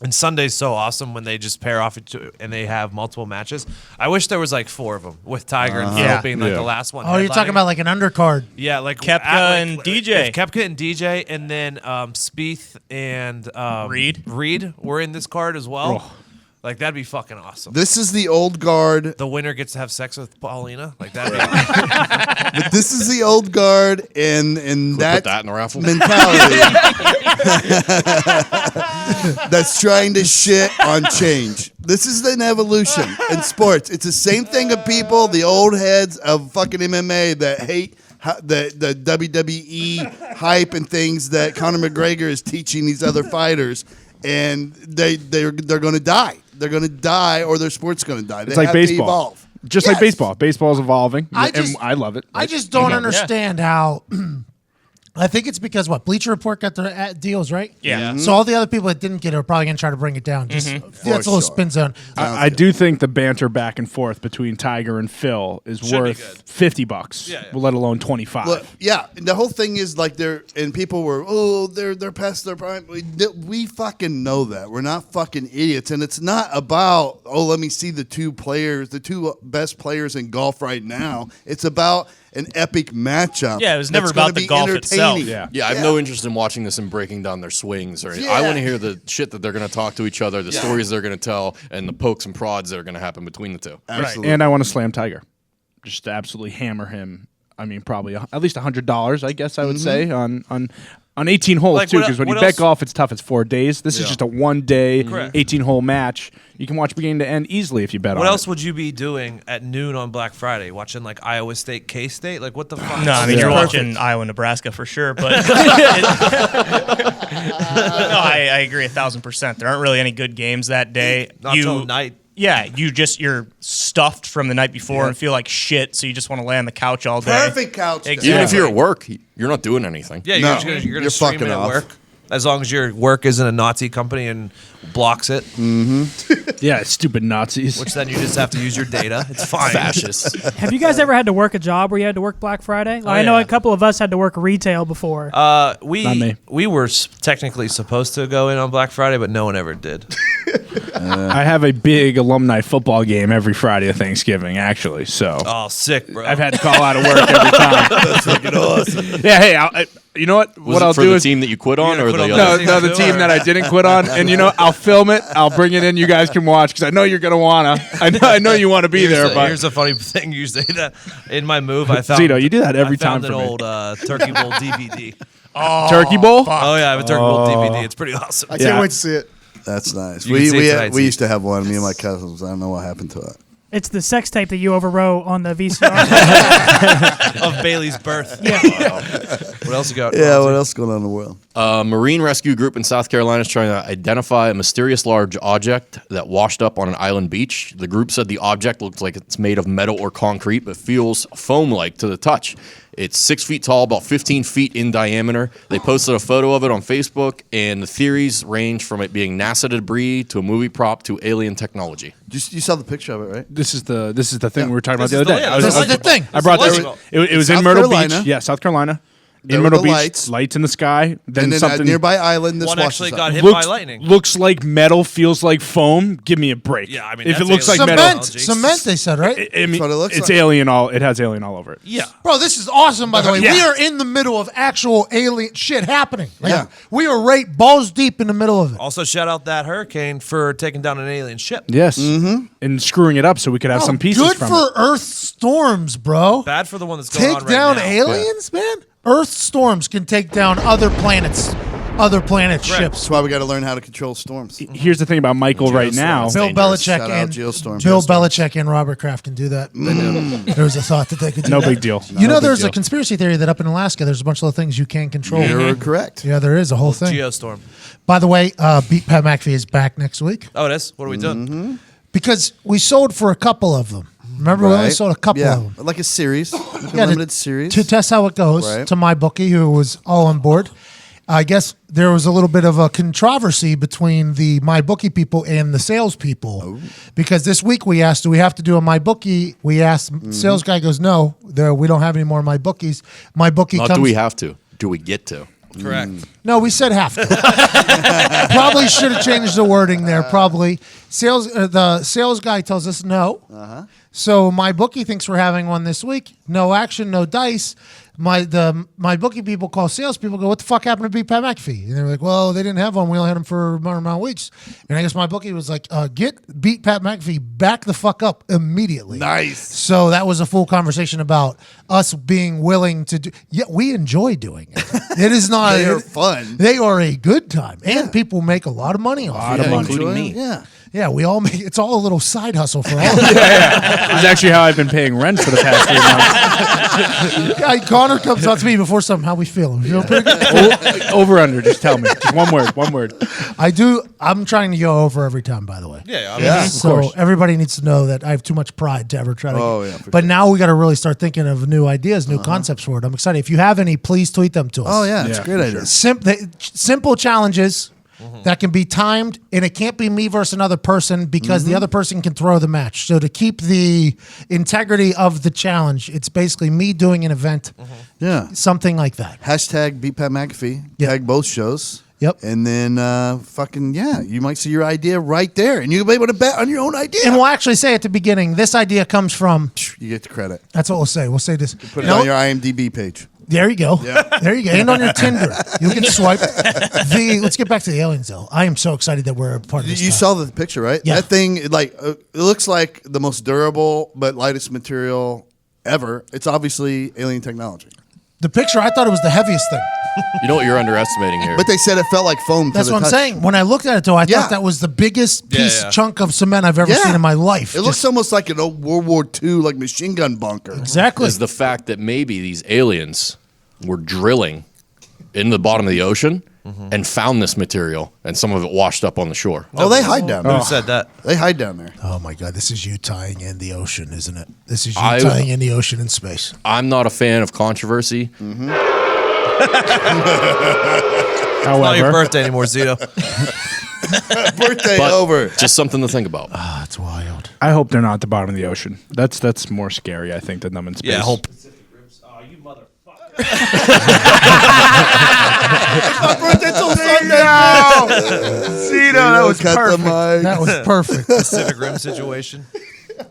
And Sunday's so awesome when they just pair off and they have multiple matches. I wish there was like 4 of them with Tiger and Phil Yeah. being like Yeah. the last one. Oh, you're talking headlining. about like an undercard. Yeah, like Koepka and DJ. if Koepka and DJ, and then Spieth and Reed were in this card as well. Like that'd be fucking awesome. This is the old guard. The winner gets to have sex with Paulina. Like that. But this is the old guard, and Put that that in the raffle. mentality that's trying to shit on change. This is an evolution in sports. It's the same thing of people, the old heads of fucking MMA that hate the WWE hype and things that Conor McGregor is teaching these other fighters, and they're going to die. They're going to die, or their sport's going to die. It's They like have to baseball. evolve. Just Yes. like baseball. Baseball's evolving, I and just- I love it. I just don't understand how. I think it's because Bleacher Report got their deals, right? Yeah. So all the other people that didn't get it are probably going to try to bring it down. Just that's a little sure. spin zone. I do think the banter back and forth between Tiger and Phil is Should be worth good. $50. Yeah. Let alone 25. Well, yeah, and the whole thing is like and people were, they're past their prime. We fucking know that. We're not fucking idiots, and it's not about let me see the two best players in golf right now. It's about an epic matchup. Yeah, it was never that's gonna about the be golf itself. entertaining. Yeah. Yeah, I have no interest in watching this and breaking down their swings. Or Yeah. I want to hear the shit that they're going to talk to each other, the stories they're going to tell, and the pokes and prods that are going to happen between the two. Absolutely. And I want to slam Tiger. Just to absolutely hammer him. I mean, probably at least $100, I guess I would say, on 18 holes, Like, too, what because when you else- bet golf, it's tough. It's 4 days. This is just a 1-day, Correct. 18-hole match. You can watch beginning to end easily if you bet on What else it. would you be doing at noon on Black Friday? Watching like Iowa State, K-State? Like what the fuck? No, I mean Yeah. you're Perfect. watching Iowa, Nebraska for sure, but no, I agree 1,000%. There aren't really any good games that day. Not till night. Yeah, you're stuffed from the night before and feel like shit, so you just want to lay on the couch all day. Perfect couch. Exactly. Even if you're at work, you're not doing anything. Yeah, No, you're you're gonna stream fucking it at off. work. As long as your work isn't a Nazi company and blocks it, Yeah, stupid Nazis. which then you just have to use your data. It's fine. Fascist. Have you guys ever had to work a job where you had to work Black Friday? Like, I know yeah. a couple of us had to work retail before. Not me. We were technically supposed to go in on Black Friday, but no one ever did. I have a big alumni football game every Friday of Thanksgiving, actually. So Oh, sick, bro. I've had to call out of work every time. That's fucking awesome. Yeah, hey, you know what? Was What it I'll for do the is team that you quit on, You're or gonna the quit on other? no, the team that I didn't quit on, and I'll film it. I'll bring it in. You guys can watch because I know you're gonna wanna. I know you want to be there, but Here's a funny thing. You say that in my move, I found Zito, you do that every I found time an for me. old Turkey Bowl DVD. Turkey Bowl. Oh yeah, I have a Turkey Bowl DVD. It's pretty awesome. I can't Yeah. wait to see it. That's nice. You can see it tonight, We see. used to have one. Me and my cousins. I don't know what happened to it. It's the sex tape that you overwrote on the VCR. Of Bailey's birth. Yeah. What else you got? Yeah. Fonzie? What else is going on in the world? A Marine rescue group in South Carolina is trying to identify a mysterious large object that washed up on an island beach. The group said the object looks like it's made of metal or concrete, but feels foam-like to the touch. It's 6 feet tall, about 15 feet in diameter. They posted a photo of it on Facebook, and the theories range from it being NASA debris to a movie prop to alien technology. You saw the picture of it, right? This is the thing we were talking about This the is other day. the- This is the thing. I brought This is this. the It was in South Myrtle Carolina. Beach. Yeah, South Carolina. There in were Myrtle the Beach, lights in the sky. Then and then something a nearby island. This One washes actually up. got hit by lightning. looks like metal, feels like foam. Give me a break. Yeah, I mean, if it that's looks like alien metal, Cement, they said, right? I mean, what it looks it's like. alien all. It has alien all over it. Yeah. Bro, this is awesome, by the way. Yeah. We are in the middle of actual alien shit happening. Like, Yeah. we are right balls deep in the middle of it. Also, shout out that hurricane for taking down an alien ship. Yes, and screwing it up so we could have some pieces Good from for it. Earth storms, bro. Bad for the one that's going on Take right down now. aliens, man? Earth storms can take down other planets, ships. That's why we got to learn how to control storms. Here's the thing about Michael right now. Bill dangerous. Belichick Shout out and Geostorm. Bill Geostorm. Belichick and Robert Kraft can do that. There was a thought that they could do No that. big deal. You know, No big there's a deal. conspiracy theory that up in Alaska, there's a bunch of things you can't control. You're correct. Yeah, there is a whole thing. Geostorm. By the way, Beat Pat McAfee is back next week Oh, it is? What are we doing? because we sold for a couple of them. Remember, we only Right. sold a couple Yeah, of them. like a series, like a Yeah, limited series. To test how it goes Right. to MyBookie, who was all on board. I guess there was a little bit of a controversy between the MyBookie people and the sales people because this week we asked, do we have to do a MyBookie? We asked, sales guy goes, no, we don't have any more MyBookies. MyBookie Not comes. do we have to? Do we get to? Correct. No, we said have to. Probably should have changed the wording there. Probably the sales guy tells us no. So my bookie thinks we're having one this week. No action, no dice. My bookie people call sales people. Go, what the fuck happened to Beat Pat McAfee? And they're like, well, they didn't have one. We only had them for a amount of weeks. And I guess my bookie was like, get Beat Pat McAfee back the fuck up immediately. Nice. So that was a full conversation about us being willing to do. Yeah, we enjoy doing it. It is not. They are fun. They are a good time, and people make a lot of money off it. Yeah, including enjoy me. it. Yeah. Yeah, we all make. It's all a little side hustle for all of us. It's actually how I've been paying rent for the past 3 months. Yeah, Connor comes up to me before something. How we feeling? Feel pretty good? Over under. Just tell me. Just one word. One word. I do. I'm trying to go over every time. By the way. Yeah, I mean, Yeah. So everybody needs to know that I have too much pride to ever try to. Oh, yeah, for But now we got to really start thinking of new ideas, new concepts for it. I'm excited. If you have any, please tweet them to us. Oh yeah, it's Yeah, a great idea. Simple challenges that can be timed, and it can't be me versus another person because the other person can throw the match. So to keep the integrity of the challenge, it's basically me doing an event, Yeah. something like that. Hashtag Beat Pat McAfee. Yep. Tag both shows. Yep. And then you might see your idea right there, and you'll be able to bet on your own idea. And we'll actually say at the beginning, this idea comes from. You get the credit. That's what we'll say. We'll say this. Put it on your IMDb page. There you go. There you go. And on your Tinder. You'll get swiped. Let's get back to the aliens, though. I am so excited that we're a part of this. You stuff. saw the picture, right? Yeah. That thing, it looks like the most durable but lightest material ever. It's obviously alien technology. The picture, I thought it was the heaviest thing. You know what you're underestimating here? But they said it felt like foam. That's to the what I'm touch. saying. When I looked at it, though, I Yeah. thought that was the biggest piece, yeah. chunk of cement I've ever Yeah. seen in my life. It looks almost like an old World War II machine gun bunker. exactly. is the fact that maybe these aliens were drilling in the bottom of the ocean and found this material, and some of it washed up on the shore. Oh, they hide down there. Who said that? They hide down there. Oh my God, this is you tying in the ocean, isn't it? This is you I- tying in the ocean and space. I'm not a fan of controversy. Not your However, birthday anymore, Zito. Birthday But over. just something to think about. That's wild. I hope they're not at the bottom of the ocean. That's more scary, I think, than them in space. Yeah, whole That was perfect. That was perfect. Pacific Rim situation.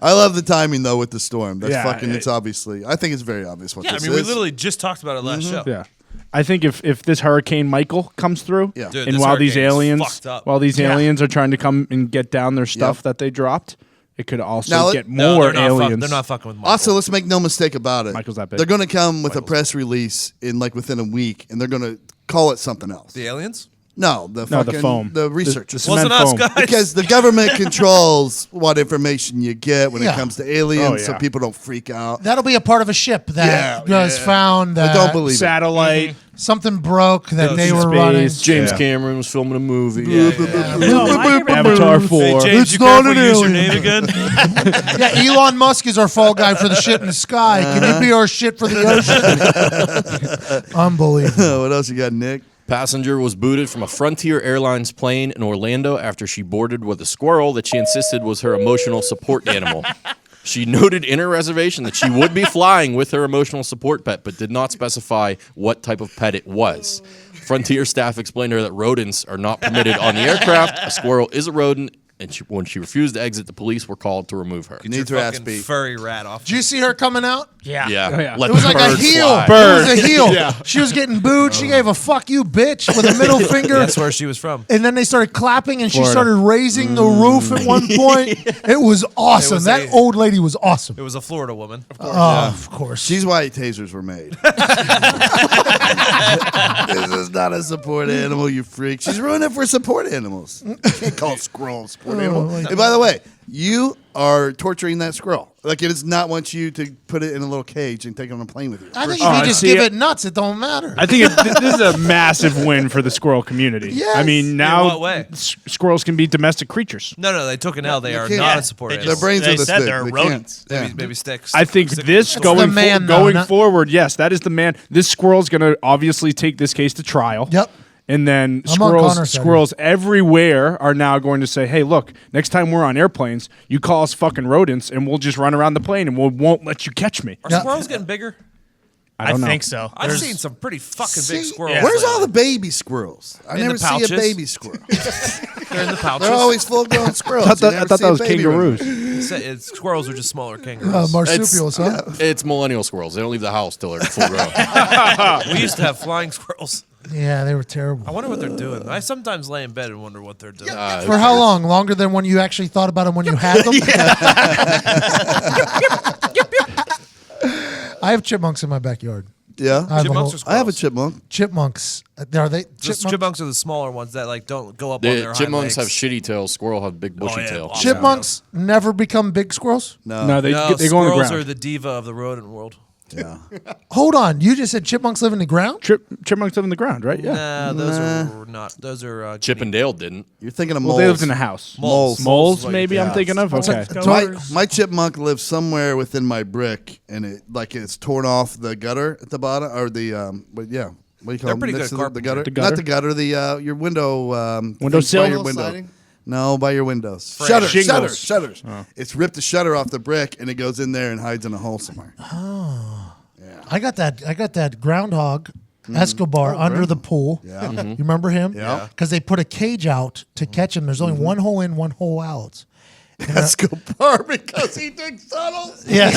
I love the timing though with the storm. That's Yeah, it's obviously. I think it's very obvious what Yeah, I this mean, we is. literally just talked about it last show. Yeah. I think if this Hurricane Michael comes through, Yeah. Dude, and this while these hurricane's fucked up. aliens are trying to come and get down their stuff that they dropped, it could also Now, get No, more they're not aliens. they're not fucking with Michael. Also, let's make no mistake about it. Michael's that big. They're going to come with a press release in within a week, and they're going to call it something else. the aliens? No, the foam. the research. The Wasn't cement us, foam. guys. Because the government controls what information you get when Yeah. it comes to aliens, Oh, so yeah. people don't freak out. That'll be a part of a ship that was found. I That don't believe Satellite. something broke that they were space. running. James Yeah. Cameron was filming a movie. No, my favorite Avatar movie- 4. Hey, James, It's you not careful, an use your alien. name again. Yeah, Elon Musk is our fall guy for the shit in the sky. Can you be our shit for the ocean? Unbelievable. what else you got, Nick? Passenger was booted from a Frontier Airlines plane in Orlando after she boarded with a squirrel that she insisted was her emotional support animal. She noted in her reservation that she would be flying with her emotional support pet, but did not specify what type of pet it was. Frontier staff explained to her that rodents are not permitted on the aircraft. A squirrel is a rodent, and when she refused to exit, the police were called to remove her. Needs her ass Fucking beat. furry rat off. Did you see her coming out? Yeah. Yeah. yeah. It was like a heel. Fly. It was a heel. She was getting booed. She gave a "fuck you, bitch" with a middle finger. That's where she was from. And then they started clapping, and she Florida. started raising the roof at one point. It was awesome. was That a- old lady was awesome. It was a Florida woman. Of course. She's why tasers were made. This is not a support animal, you freak. She's ruining it for support animals. You can't call a squirrel a support animal. And by the way, you are torturing that squirrel. Like, it does not want you to put it in a little cage and take it on a plane with you. I think sure. if you just See, give it- it nuts, it don't matter. I think this is a massive win for the squirrel community. Yes. I mean, now what way? squirrels can be domestic creatures. No, they took an L. They are can't- not Yeah, a support they animal. Their brains They are this said big. they're They rodents. can't. Maybe, maybe sticks. I think Stick- this stick- the man, though, going not- forward, yes, that is the man. This squirrel's going to obviously take this case to trial. Yep. And then I'm on Connor's side. squirrels everywhere are now going to say, "Hey, look, next time we're on airplanes, you call us fucking rodents, and we'll just run around the plane, and we won't let you catch me." Are Yeah. squirrels getting bigger? I I don't know. think so. I've There's- seen some pretty fucking big See, squirrels. Yeah. Where's lately. all the baby squirrels? I In never the see a pouches. baby squirrel. They're in the pouches. They're always full-grown squirrels. I thought, You that, I never thought see that a was baby kangaroos. Squirrels are just smaller kangaroos. Marsupials, huh? It's millennial squirrels. They don't leave the house till they're full grown. We used to have flying squirrels. Yeah, they were I terrible. wonder what they're doing. I sometimes lay in bed and wonder what they're doing. For how long? Longer than when you actually thought about them when you had them? I have chipmunks in my backyard. Yeah. I have, Chipmunks a or whole, I have a squirrels? chipmunk. chipmunks. Are they The chipmunks are the smaller ones that like don't go up on their The chipmunks have hind legs. shitty tails. Squirrel have big bushy yeah. tails. Oh, Chipmunks never become big squirrels? No, they No, go on the squirrels ground. are the diva of the rodent world. Yeah. Hold on. You just said chipmunks live in the ground? Chipmunks live in the ground, right? Yeah. Nah, those are not. Those are Chip and Dale didn't. You're thinking of Well, moles. they lived in a house. Moles. Moles, like- maybe yeah. I'm thinking of. Okay. My chipmunk lives somewhere within my brick, and it's torn off the gutter at the bottom, or the but yeah, what do you call They're them? pretty Next good to at the gutter? The gutter? Not the gutter. The your window. Windowsill? by your Little window. sliding? No, by your windows. Frame. Shutters. Shingles. Shutters. It's ripped the shutter off the brick, and it goes in there and hides in a hole somewhere. I got that groundhog Escobar under the pool. Yeah. You remember him? Yeah. Because they put a cage out to catch him. There's only one hole in, one hole out. Escobar because he digs tunnels. Yes,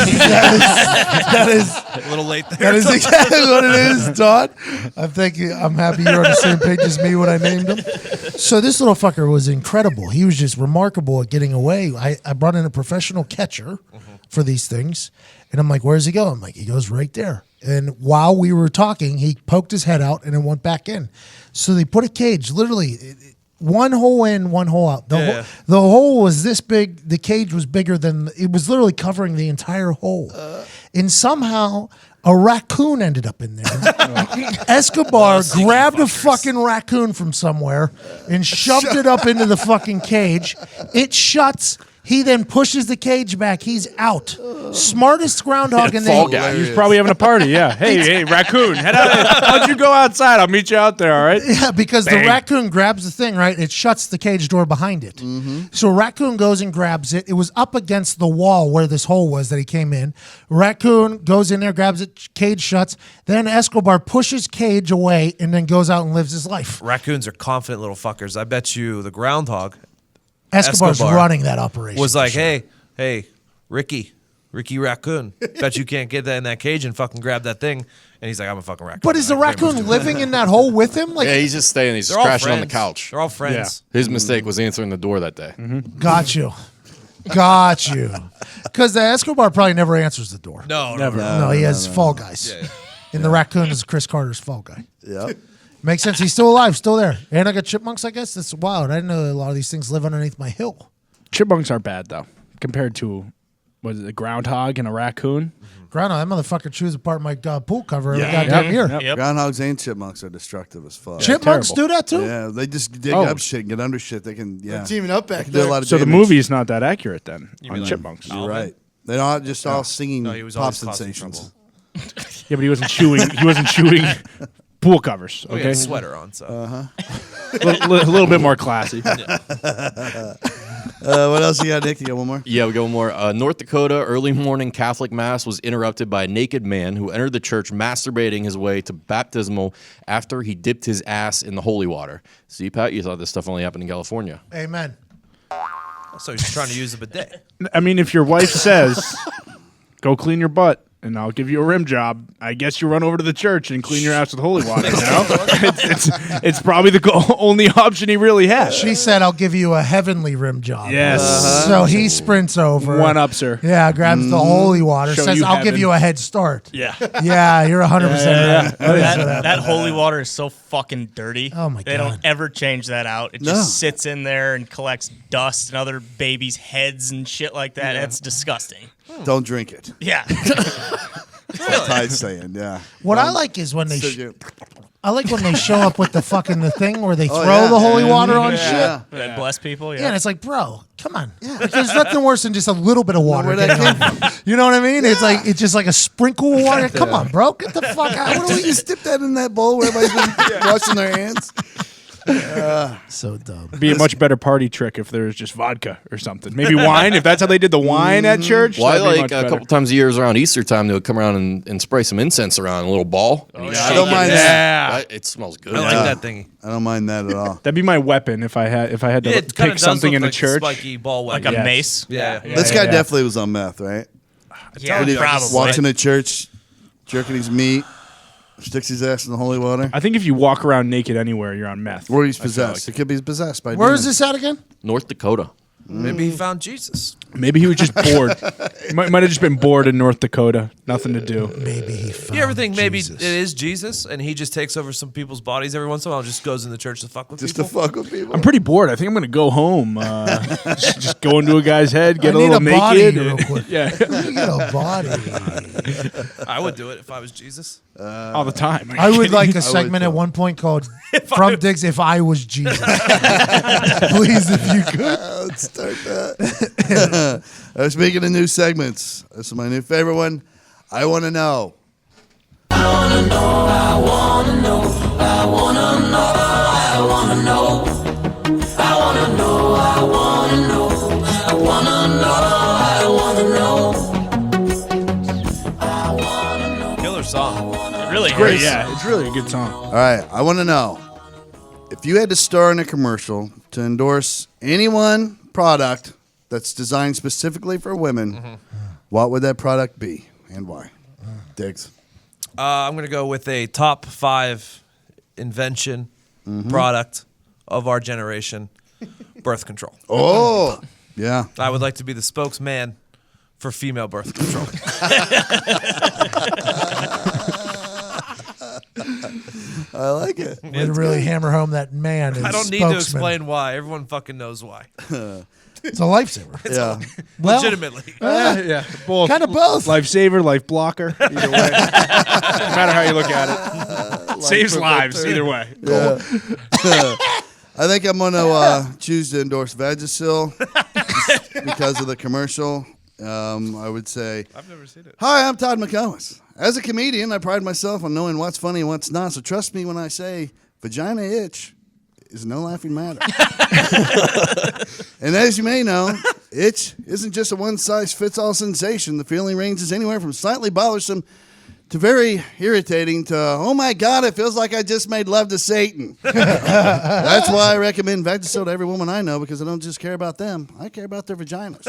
that is a little late there. that is exactly what it is, Todd. I'm happy you're on the same page as me when I named him. So this little fucker was incredible. He was just remarkable at getting away. I brought in a professional catcher for these things, and I'm like, "Where's he going?" I'm like, "He goes right there." And while we were talking, he poked his head out and then went back in. So they put a cage, literally. One hole in, one hole out. The hole was this big. The cage was bigger than it was. Literally covering the entire hole, and somehow a raccoon ended up in there. Escobar grabbed a fucking raccoon from somewhere and shoved it up into the fucking cage. It shuts. He then pushes the cage back. He's out. Smartest groundhog in Fall the guy. He's probably having a party. Yeah. Hey, raccoon, head out. Why don't you go outside? I'll meet you out there. All right. Yeah, because Bang. the raccoon grabs the thing, right? It shuts the cage door behind it. So raccoon goes and grabs it. It was up against the wall where this hole was that he came in. Raccoon goes in there, grabs it, cage shuts. Then Escobar pushes cage away and then goes out and lives his life. Raccoons are confident little fuckers. I bet you the groundhog Escobar's Escobar running that operation. was for like, sure. hey, Ricky Raccoon. Bet you can't get that in that cage and fucking grab that thing. And he's like, I'm a fucking raccoon. But is the raccoon living in that hole with him? Like, Yeah, he's just staying. He's They're just all crashing on the friends. couch. They're all friends. His mistake was answering the door that day. got you. Because the Escobar probably never answers the door. No, Never. No, he has Fall Guys. Yeah. And the raccoon is Chris Carter's Fall Guy. Yeah. Makes sense. He's still alive, still there. And I got chipmunks, I guess. That's wild. I didn't know a lot of these things live underneath my hill. Chipmunks are bad though, compared to what is it, a groundhog and a raccoon. Groundhog, that motherfucker chews apart my pool cover every Yeah. goddamn year. Yep. Groundhogs and chipmunks are destructive as fuck. Chipmunks terrible. do that too? Yeah, they just dig Oh. up shit and get under shit. They can, yeah. They're teaming up back They do a there. lot of So the damage. movie is not that accurate then on chipmunks. You're right. They're not just all singing No, he was pop always causing sensations. trouble. Yeah, but he wasn't chewing. He wasn't chewing pool covers. We Okay, had a sweater on, so a little bit more classy. What else you got, Nick? You got one more? Yeah, we got one more. North Dakota early morning Catholic mass was interrupted by a naked man who entered the church masturbating his way to baptismal after he dipped his ass in the holy water. See, Pat, you thought this stuff only happened in California. Amen. So he's trying to use a bidet. I mean, if your wife says, "Go clean your butt," and I'll give you a rim job, I guess you run over to the church and clean your ass with holy water. You know, it's probably the only option he really has. She said, "I'll give you a heavenly rim job." Yes. So he sprints over. One up, sir. Yeah, grabs the holy water. Show Says, you "I'll give heaven." you a head start." Yeah. Yeah, you're 100% right. That holy water is so fucking dirty. Oh, my They God. don't ever change that out. It just sits in there and collects dust and other babies' heads and shit like that. That's disgusting. Don't drink it. Yeah. That's what Ty's saying, yeah. What I like is when they So you- I like when they show up with the fucking the thing where they throw yeah. the holy water on shit. Yeah. And bless people. Yeah, and it's like, bro, come on. Like, there's nothing worse than just a little bit of water. where that getting came on. You know what I mean? It's just like a sprinkle of water. Come on, bro, get the fuck out. Why don't we just dip that in that bowl where everybody's been washing their hands? So dumb. Be a much better party trick if there was just vodka or something. Maybe wine. If that's how they did the wine at church. Why, that'd be like much a better. couple times a year around Easter time, they would come around and spray some incense around in a little ball. And you I shake don't it. mind that. Right? It smells good. I like that thingy. I don't mind that at all. That'd be my weapon if I had to Yeah, it kind pick of something in a like church. spiky ball like weapon. a Yes. mace. Yeah. This guy definitely was on meth, right? Yeah, What, he probably. just walks into church, jerking his meat, sticks his ass in the holy water. I think if you walk around naked anywhere, you're on meth. Or he's I feel possessed. like. It could be possessed by Where is demons. this at again? North Dakota. Maybe he found Jesus. Maybe he was just bored. might have just been bored in North Dakota. Nothing to do. Maybe he found You ever think maybe Jesus. it is Jesus and he just takes over some people's bodies every once in a while and just goes in the church to fuck with Just people? to fuck with people. I'm pretty bored. I think I'm going to go home. Just go into a guy's head, get I a need little a body naked. real quick. Yeah, You get a body. I would do it if I was Jesus. all the time. Are you I would kidding like me? a segment too. at one point called From Diggs If I Was Jesus. Please, if you could. Let's start that. Speaking of new segments, this is my new favorite one. I want to know. Killer song. It really Great, is. yeah, it's really a good song. All right, I want to know if you had to star in a commercial to endorse any one product that's designed specifically for women, what would that product be and why? Diggs. I'm going to go with a top 5 invention product of our generation, birth control. Oh, yeah. I would like to be the spokesman for female birth control. I like it. Way to really hammer home that man is I don't need to spokesman. explain why. Everyone fucking knows why. It's a lifesaver. Yeah. Well, Legitimately. Yeah, both. kind of both. Lifesaver, life blocker. Either way, no matter how you look at it, saves lives. Either way. I think I'm going to choose to endorse Vagisil because of the commercial. I would say, I've never seen it. hi, I'm Todd McComas. As a comedian, I pride myself on knowing what's funny and what's not. So trust me when I say vagina itch is no laughing matter. And as you may know, itch isn't just a one-size-fits-all sensation. The feeling ranges anywhere from slightly bothersome to very irritating to, oh my God, it feels like I just made love to Satan. That's why I recommend Vagisil to every woman I know, because I don't just care about them. I care about their vaginas.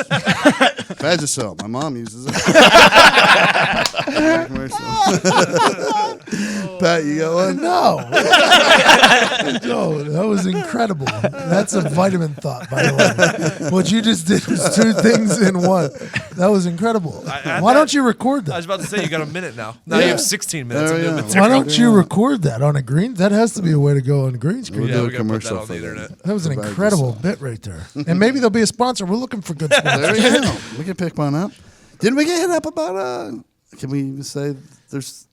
Vagisil. My mom uses it. Pat, you got one? No. No, that was incredible. That's a vitamin thought, by the way. What you just did was 2 things in one. That was incredible. Why don't you record I was that? about to say, you got a minute now. Now you have 16 minutes There of we new go. material. Why don't you record that on a green? That has to be a way to go on a green screen. We'll Yeah, do we a gotta put that commercial on for the that. internet. That was an For incredible Vagisil. bit right there. And maybe there'll be a sponsor. We're looking for good sponsors. There we go. We can pick one up. Didn't we get hit up about, can we say there's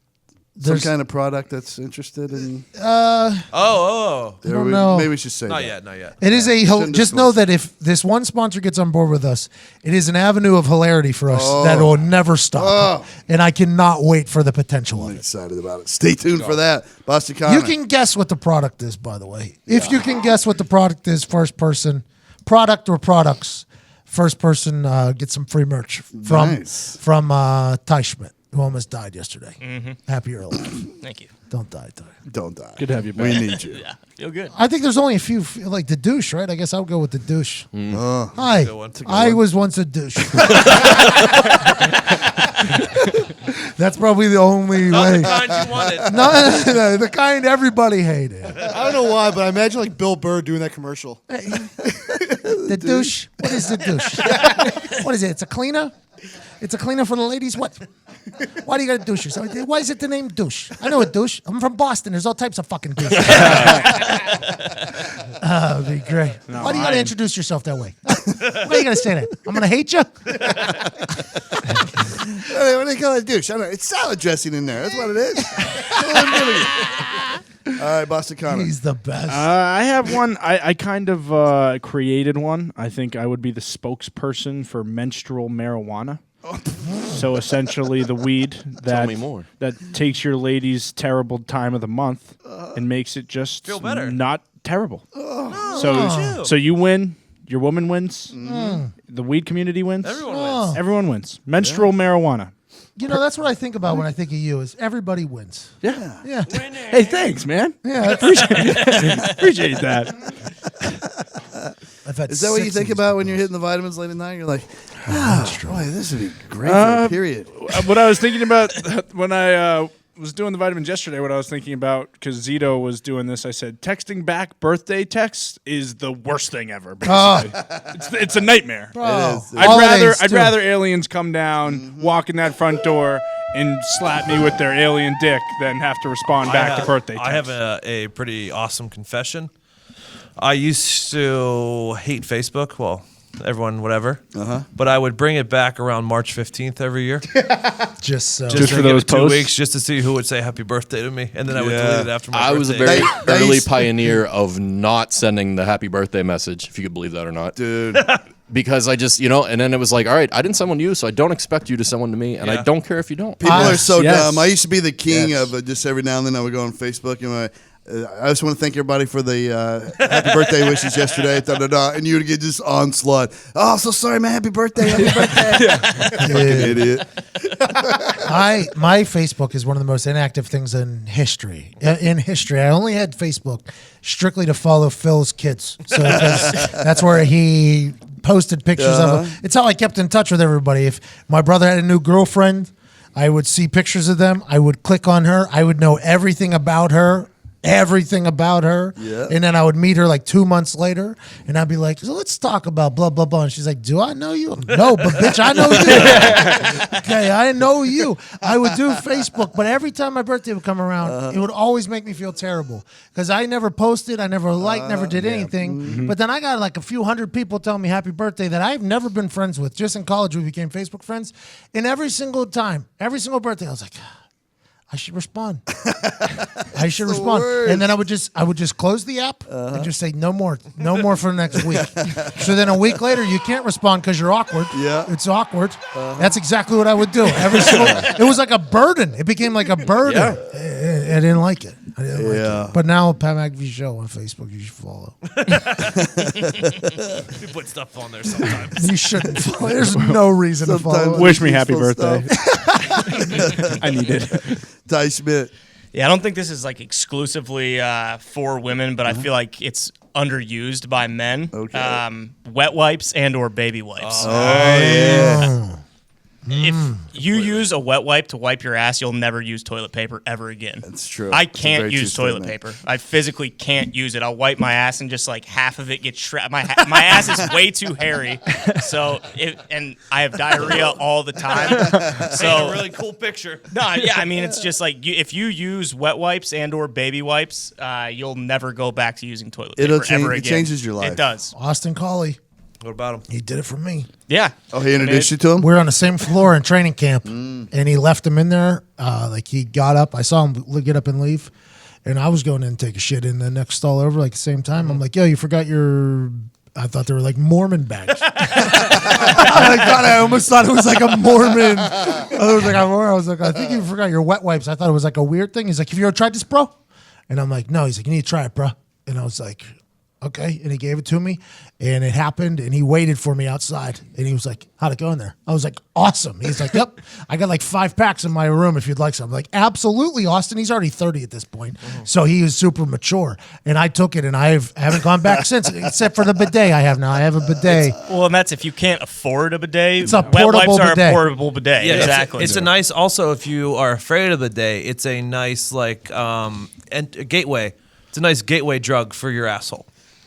some There's- kind of product that's interested in? Oh. I don't know. Maybe we should say Not that. yet, not yet. It is a Shouldn't just know disclose. that if this one sponsor gets on board with us, it is an avenue of hilarity for us that will never stop. And I cannot wait for the potential of I'm it. excited about it. Stay tuned for that. Boston Connor. You can guess what the product is, by the way. If you can guess what the product is, first person, product or products, First person gets some free merch from Ty Schmidt, who almost died yesterday. Happy early life. Thank you. Don't die, Ty. Don't die. Good to have you back. We need you. Yeah, feel good. I think there's only a few, like the douche, right? I guess I'll go with the douche. Oh, Hi, I was once a douche. That's probably the only way. The kind you wanted. No, the kind everybody hated. I don't know why, but I imagine like Bill Burr doing that commercial. The douche. What is the douche? What is it? It's a cleaner? It's a cleaner for the ladies? What? Why do you got to douche yourself? Why is it the name douche? I know a douche. I'm from Boston. There's all types of fucking douche. That'd be great. No, Why do you got to introduce yourself that way? Why do you got to say that? I'm going to hate you? what do they call it? Douche. I don't know. It's salad dressing in there. That's what it is. All right, Boston Connor. He's the best. I have one. I kind of created one. I think I would be the spokesperson for menstrual marijuana. So essentially, the weed Tell me more. that takes your lady's terrible time of the month and makes it just Feel better. not terrible. So you win. Your woman wins. The weed community wins. Everyone wins. Everyone wins. Menstrual marijuana. You know, that's what I think about when I think of you is everybody wins. Yeah. Yeah. Hey, thanks, man. Yeah. Appreciate that. I've had Is that what you six think of these about when before. you're hitting the vitamins late at night? You're like, boy, this would be great for a period. What I was thinking about when I was doing the vitamins yesterday, what I was thinking about, because Zito was doing this, I said, texting back birthday text is the worst thing ever. Basically. It's a nightmare. Bro, It is. I'd rather aliens come down, walk in that front door, and slap me with their alien dick than have to respond back to birthday text. I have a pretty awesome confession. I used to hate Facebook. Well, everyone, whatever. But I would bring it back around March 15th every year. Just so. Just to for give those it 2 posts? weeks, just to see who would say happy birthday to me, and then I would delete it after my I birthday. was a very They early used- pioneer of not sending the happy birthday message, if you could believe that or not. Dude. Because I just, and then it was like, all right, I didn't send one to you, so I don't expect you to send one to me, and I Yeah. don't care if you don't. People are so Yes. dumb. I used to be the king Yes. of just every now and then I would go on Facebook and I just want to thank everybody for the happy birthday wishes yesterday. And you would get just onslaught. Oh, so sorry, man. Happy birthday. Happy birthday. Fucking idiot. My Facebook is one of the most inactive things in history. I only had Facebook strictly to follow Phil's kids. So because that's where he posted pictures of them. It's how I kept in touch with everybody. If my brother had a new girlfriend, I would see pictures of them. I would click on her. I would know everything about her. Yeah. And then I would meet her like 2 months later, and I'd be like, so let's talk about blah, blah, blah. And she's like, do I know you? No, but bitch, I know you. Okay, I know you. I would do Facebook, but every time my birthday would come around, it would always make me feel terrible because I never posted, I never liked, never did anything. But then I got like a few hundred people telling me happy birthday that I've never been friends with. Just in college, we became Facebook friends. And every single time, every single birthday, I was like, I should respond. I should respond. worst. And then I would just close the app and just say no more for the next week. So then a week later you can't respond because you're awkward. Yeah. It's awkward. That's exactly what I would do. It was like a burden. It became like a burden. I didn't like it. I didn't like it. But now Pat McAfee Show on Facebook, you should follow. We put stuff on there sometimes. You shouldn't follow. There's no reason to follow. Sometimes- Wish me happy Useful birthday. I need it. Ty Schmidt. Yeah, I don't think this is like exclusively for women, but I feel like it's underused by men. Okay. Wet wipes and or baby wipes. If you use a wet wipe to wipe your ass, you'll never use toilet paper ever again. That's true. I That's a can't very use true toilet statement. paper. I physically can't use it. I'll wipe my ass and just like half of it gets shredded. My ass is way too hairy, and I have diarrhea all the time. So A really cool picture. no, yeah, I mean it's just like if you use wet wipes and or baby wipes, you'll never go back to using toilet paper It'll change- ever it again. changes your life. It does. Austin Collie, What about him? he did it for me. Yeah. Oh, he introduced you to him? We were on the same floor in training camp, and he left him in there. Like he got up, I saw him get up and leave, and I was going in and take a shit in the next stall over, like the same time. I'm like, yo, you forgot your. I thought they were like Mormon bags. I almost thought it was like a Mormon. I was like, I think you forgot your wet wipes. I thought it was like a weird thing. He's like, have you ever tried this, bro? And I'm like, no. He's like, you need to try it, bro. And I was like, okay. And he gave it to me, and it happened, and he waited for me outside, and he was like, how'd it go in there? I was like, awesome. He's like, yep, I got like 5 packs in my room if you'd like some. I'm like, absolutely, Austin. He's already 30 at this point, so he is super mature. And I took it, and I haven't gone back since, except for the bidet I have now. I have a bidet. Well, and that's if you can't afford a bidet. It's a wet portable wipes are bidet. a portable bidet. Yeah, exactly. It's a nice. Also, if you are afraid of the day, it's a nice and a gateway. It's a nice gateway drug for your asshole.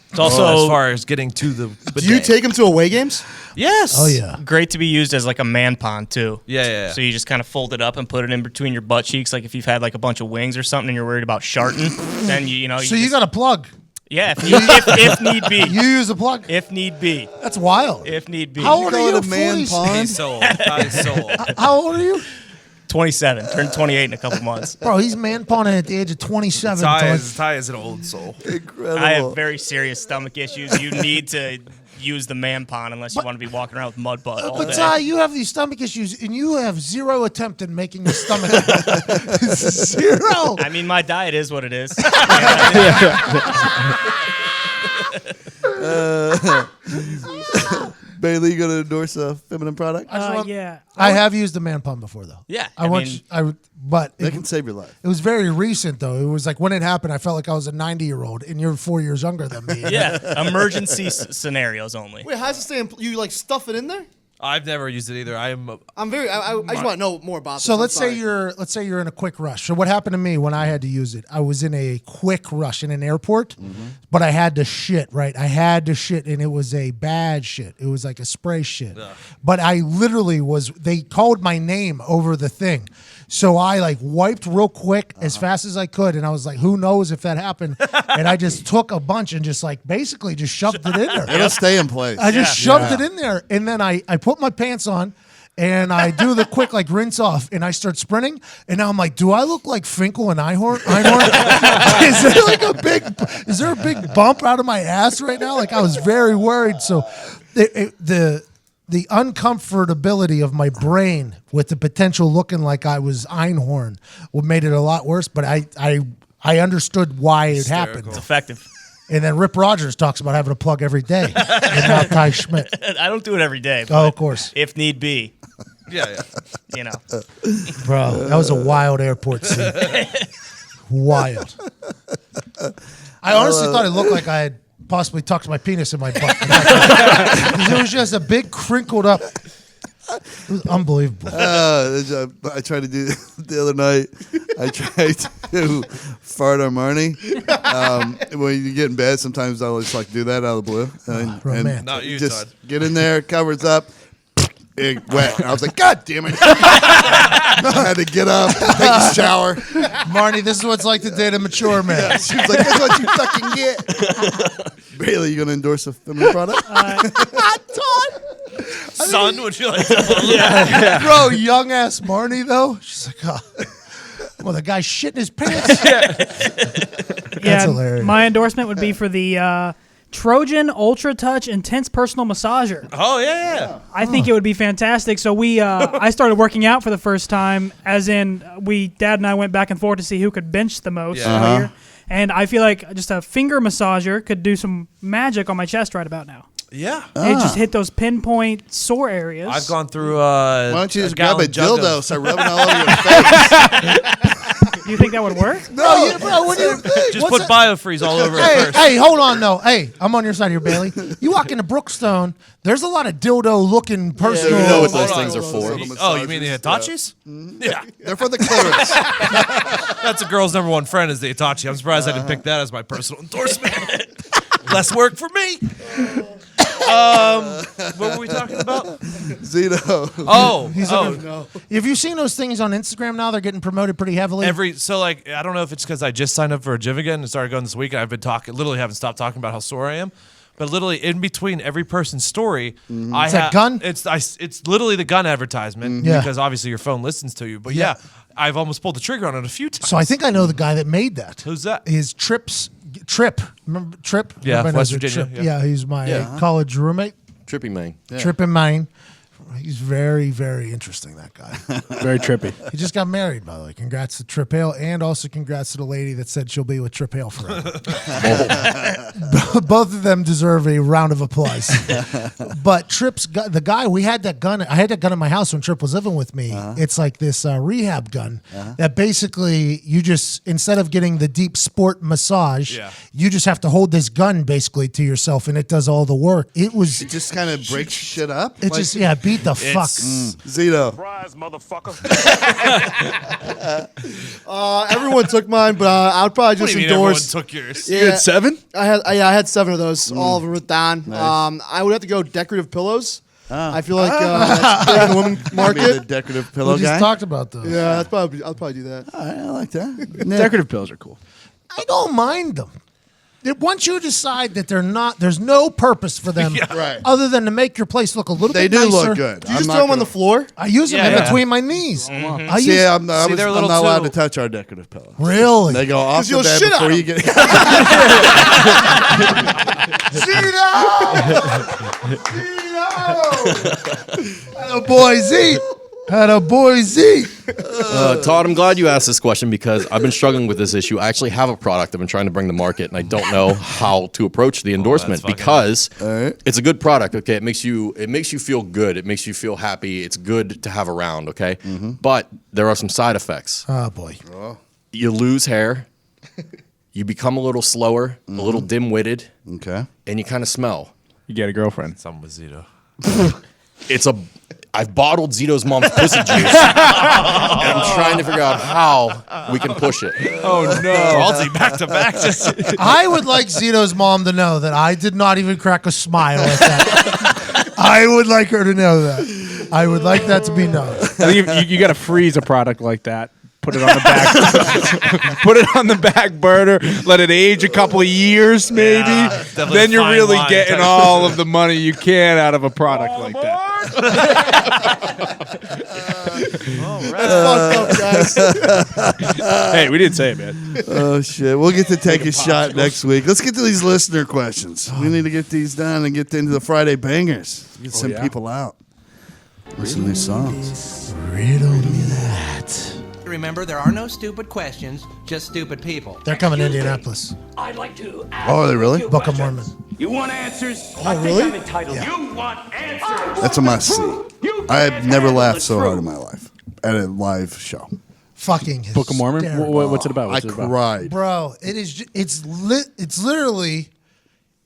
It's also As far as getting to the bidet. Do you take them to away games? Yes. Oh, yeah. great to be used as like a ManPon too. Yeah. So you just kind of fold it up and put it in between your butt cheeks, like if you've had like a bunch of wings or something and you're worried about sharting, then you know. So you got a plug. Yeah, if need be. You use a plug. If need be. That's wild. If need be. How old are you? a man 40s? pond? He's so old. He's so old. How old are you? 27. Turned 28 in a couple months. Bro, he's man-pawning at the age of 27. Ty is an old soul. Incredible. I have very serious stomach issues. You need to use the ManPon unless you want to be walking around with mud butt all But day. Ty, you have these stomach issues, and you have zero attempt in making your stomach. Zero. I mean, my diet is what it is. Bailey, you gonna endorse a feminine product? Yeah. I have used the man-pun before, though. Yeah, I but They it, can save your life. it was very recent, though. It was like when it happened, I felt like I was a 90-year-old, and you're 4 years younger than me. Yeah, emergency scenarios only. Wait, how does it stay? You like stuff it in there? I've never used it either. I'm very. I just want to know more about this. So I'm let's say sorry. you're in a quick rush. So what happened to me when I had to use it? I was in a quick rush in an airport, but I had to shit, right? I had to shit, and it was a bad shit. It was like a spray shit. But I literally they called my name over the thing. So I like wiped real quick as fast as I could, and I was like, who knows if that happened? And I just took a bunch and just like basically just shoved it in there. It'll stay in place. I just shoved it in there, and then I put my pants on, and I do the quick like rinse off, and I start sprinting, and now I'm like, do I look like Finkel and Einhorn? Is there a big bump out of my ass right now? Like I was very worried. So the uncomfortability of my brain with the potential looking like I was Einhorn made it a lot worse. But I understood why it happened. It's effective. And then Rip Rogers talks about having a plug every day. And now Ty Schmidt. I don't do it every day. Oh, But of course. if need be, Yeah. you know. Bro, that was a wild airport scene. Wild. I honestly thought it looked like I had possibly tucked my penis in my butt. It was just a big crinkled up. It was unbelievable. I tried to do the other night. I tried to fart on Marnie. When you get in bed, sometimes I'll just like do that out of the blue. romantic. Not you, just Todd. get in there, covers up, it wet. And I was like, God damn it! I had to get up, take a shower. Marnie, this is what it's like to date a mature man. She was like, "That's what you fucking get." Bailey, you gonna endorse a feminine product? Son, would you like to Bro, young ass Marnie, though. She's like, oh. Well, the guy's shitting his pants. That's hilarious. My endorsement would be for the Trojan Ultra Touch Intense Personal Massager. Oh, yeah. I think it would be fantastic. So I started working out for the first time, as in Dad and I went back and forth to see who could bench the most all year. And I feel like just a finger massager could do some magic on my chest right about now. Yeah. It just hit those pinpoint sore areas. I've gone through Why don't you just grab a jug dildo, of- start rubbing all over your face? You think that would work? No, bro, what do you think? Just put biofreeze all over it first. Hey, hold on, though. Hey, I'm on your side here, Bailey. You walk into Brookstone, there's a lot of dildo-looking personal... You know what Hold those on. things are for. Oh, you mean the Hitachis? Yeah. They're for the clitoris. That's a girl's number one friend is the Hitachi. I'm surprised I didn't pick that as my personal endorsement. Less work for me. What were we talking about? Zito. Oh. Have you seen those things on Instagram now? They're getting promoted pretty heavily. I don't know if it's because I just signed up for a gym again and started going this week, and I've been literally haven't stopped talking about how sore I am. But literally in between every person's story, It's that gun? It's literally the gun advertisement Yeah. because obviously your phone listens to you. But Yeah. I've almost pulled the trigger on it a few times. So I think I know the guy that made that. Who's that? His Trip. Remember Trip? Yeah, Everybody knows West who Virginia, Trip. yeah. He's my college roommate. Trippy man. Trip in Maine. He's very, very interesting, that guy. Very trippy. He just got married, by the way. Congrats to Trip Hale, and also congrats to the lady that said she'll be with Trip Hale forever. Both of them deserve a round of applause. But Trip's the guy, we had that gun. I had that gun in my house when Trip was living with me. It's like this rehab gun that basically you just, instead of getting the deep sport massage, you just have to hold this gun basically to yourself, and it does all the work. It just kind of breaks shit up. It just beat the fuck. Zito. Surprise, motherfucker. Everyone took mine, but I would probably just endorse. Everyone took yours. Yeah, You had 7? I had 7 of those. All of them with Don. Nice. I would have to go decorative pillows. I feel like that's big in the women Be the market. decorative pillow We guy. just talked about those. Yeah, I'll probably do that. All right, I like that. Decorative pills are cool. I don't mind them. Once you decide that there's no purpose for them Right. other than to make your place look a little They bit do nicer. look good. Do you just throw them on the floor? I use them in Yeah. between my knees. I use See, I'm not they're a little allowed too- to touch our decorative pillows. really. They go off 'Cause the you'll bed shit before on you get. Atta boy Z. Atta boy Z. Todd, I'm glad you asked this question because I've been struggling with this issue. I actually have a product I've been trying to bring to market, and I don't know how to approach the endorsement fucking- because it's a good product. Okay, it makes you feel good. It makes you feel happy. It's good to have around. Okay, but there are some side effects. Oh boy. You lose hair. You become a little slower, a little dim-witted, Okay. and you kind of smell. You get a girlfriend. Something with Zito. I've bottled Zito's mom's pussy juice, and I'm trying to figure out how we can push it. Oh, no. Halsey back to back. I would like Zito's mom to know that I did not even crack a smile at that. I would like her to know that. I would like that to be known. I think you got to freeze a product like that. Put it on the back. Put it on the back burner. Let it age a couple of years, maybe. definitely Then you're fine really wine getting type. all of the money you can out of a product like that. That's fucked up, guys. Hey, we didn't say it, man. Oh shit! We'll get to take a shot next week. Let's get to these listener questions. We need to get these done and get into the Friday Bangers. Get some people out. Listen to these songs. Riddle me that. Remember, there are no stupid questions, just stupid people. They're coming to Indianapolis. I'd like to ask Oh, are they really? you Book of questions. Mormon. You want answers? Oh, really? I'm entitled. You want answers? That's a must see. I have never laughed so hard in my life at a live show. Fucking Book of Mormon? hysterical. What's it about? What's I it about? cried. Bro, it is. It's literally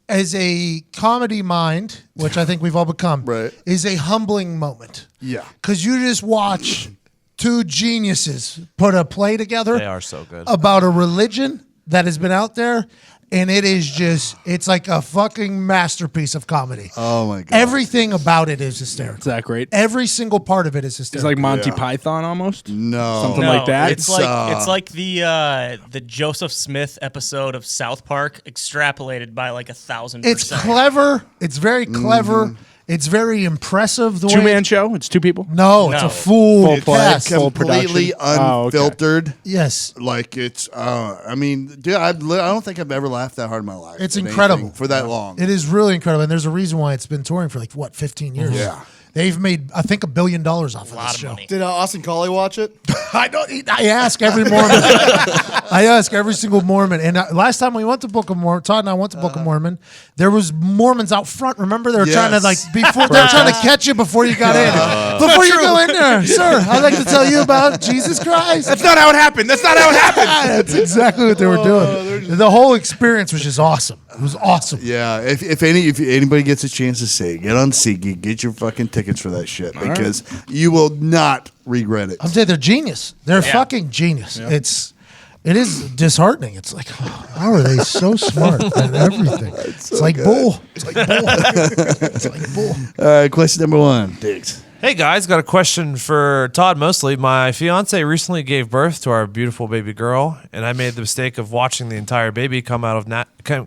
as a comedy mind, which I think we've all become. Right. Is a humbling moment. Yeah. Because you just watch two geniuses put a play together. They are so good. About a religion that has been out there, and it is it's like a fucking masterpiece of comedy. Oh my god. Everything about it is hysterical. Is that great? Every single part of it is It's hysterical. like Monty Python almost. No. Something like that. It's like the Joseph Smith episode of South Park extrapolated by like 1,000%. It's clever. It's very clever. It's very impressive. The way Two-man show? It's two people? No, it's a No. full play. cast. Full completely production. Oh, okay. unfiltered. Yes. Like it's. I mean, dude, I don't think I've ever laughed that hard in my life. It's at incredible. anything for that long. It is really incredible, and there's a reason why it's been touring for 15 years. Yeah. They've made, I think, $1 billion off of a lot this of show. money. Did Austin Collie watch it? I ask every Mormon. I ask every single Mormon. And last time we went to Book of Mormon, Todd and I went to Book of Mormon. There was Mormons out front. Remember, they were trying to before they were trying to catch you before you got in. Before you go in there, sir, I'd like to tell you about Jesus Christ. That's not how it happened. That's not how it happened. That's exactly what they were doing. The whole experience was just awesome. It was awesome. Yeah, if anybody gets a chance to say it, get on SeatGeek, get your fucking tickets for that shit because you will not regret it. I'm saying they're genius. They're fucking genius. It is disheartening. It's like, how are they so smart at everything? It's like bull. It's like bull. It's like bull. All right, question number 1, Diggs. Hey guys, got a question for Todd mostly. My fiance recently gave birth to our beautiful baby girl, and I made the mistake of watching the entire baby come out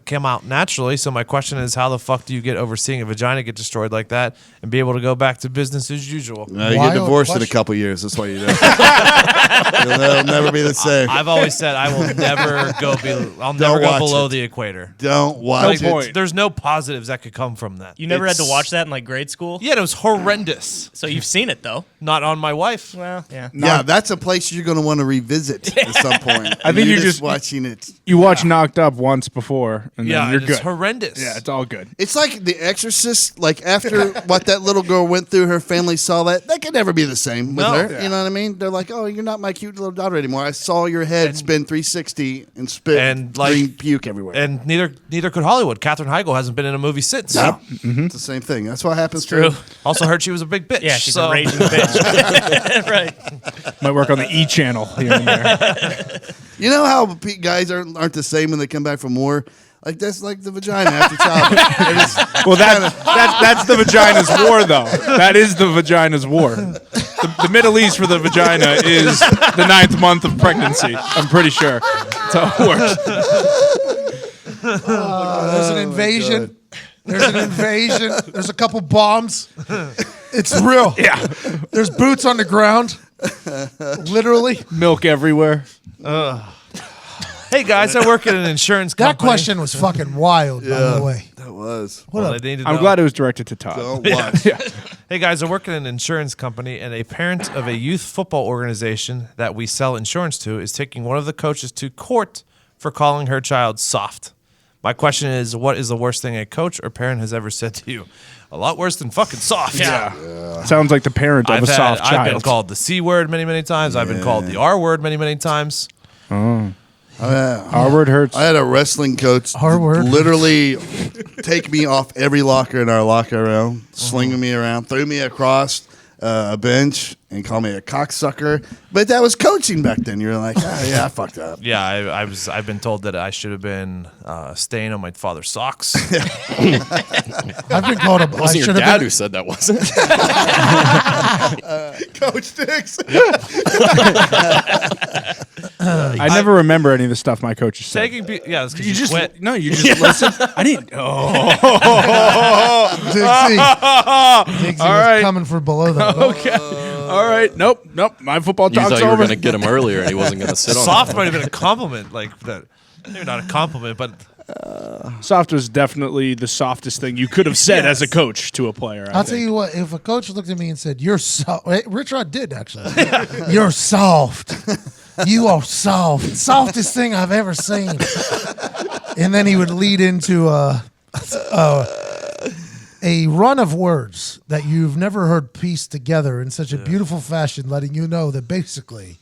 came out naturally. So my question is, how the fuck do you get over seeing a vagina get destroyed like that and be able to go back to business as usual? You get divorced in a couple years. That's why you do. It'll never be the same. I've always said I will never go. I'll never go below the equator. Don't watch it. There's no positives that could come from that. You never had to watch that in like grade school? Yeah, it was horrendous. So you've seen it though? Not on my wife. Well, yeah. Yeah, that's a place you're going to want to revisit at some point. I think you're just watching it. You watch Knocked Up once before, and then you're it's good. horrendous. Yeah, it's all good. It's like The Exorcist. Like after what that little girl went through, her family saw that could never be the same with her. Yeah. You know what I mean? They're like, "Oh, you're not my cute little daughter anymore. I saw your head spin 360 and spit and like green puke everywhere." And neither could Hollywood. Katherine Heigl hasn't been in a movie since. No, it's the same thing. That's what happens. True. Also heard she was a big bitch. Yeah, she's a raging bitch. Right. Might work on the E channel here and there. You know how guys aren't the same when they come back from war? Like that's like the vagina after childbirth. Well, that's the vagina's war, though. That is the vagina's war. The Middle East for the vagina is the 9th month of pregnancy. I'm pretty sure. That's how it works. There's an invasion. There's an invasion. There's a couple bombs. It's real. Yeah. There's boots on the ground. Literally. Milk everywhere. Hey guys, I work at an insurance company. That question was fucking wild, by the way. That was. Well, they need to I'm know. glad it was directed to Todd. Don't watch. Hey guys, I work at an insurance company, and a parent of a youth football organization that we sell insurance to is taking one of the coaches to court for calling her child soft. My question is, what is the worst thing a coach or parent has ever said to you? A lot worse than fucking soft. Yeah. Sounds like the parent of a soft child. I've been called the C word many, many times. I've been called the R word many, many times. R word hurts. I had a wrestling coach R-word. literally take me off every locker in our locker room, slinging me around, threw me across a bench, and call me a cocksucker. But that was coaching back then. You're like, yeah, I fucked up. Yeah, I've been told that I should have been staying on my father's socks. I've been called a. It wasn't your dad who said that, was it? Coach Dix. I never remember any of the stuff my coaches said. Taking that's because You just quit. no, you just listen. I didn't. Oh, Dixie All was right. coming for below that. okay. All right. Nope. My football You talk's thought you were over. going to get him earlier, and he wasn't going to sit on Soft it. might have been a compliment, like that. Maybe not a compliment, but Soft was definitely the softest thing you could have said as a coach to a player. I'll tell you what, if a coach looked at me and said, "You're soft," Rich Rod did actually. You're soft. You are soft. Softest thing I've ever seen. And then he would lead into a run of words that you've never heard pieced together in such a beautiful fashion, letting you know that basically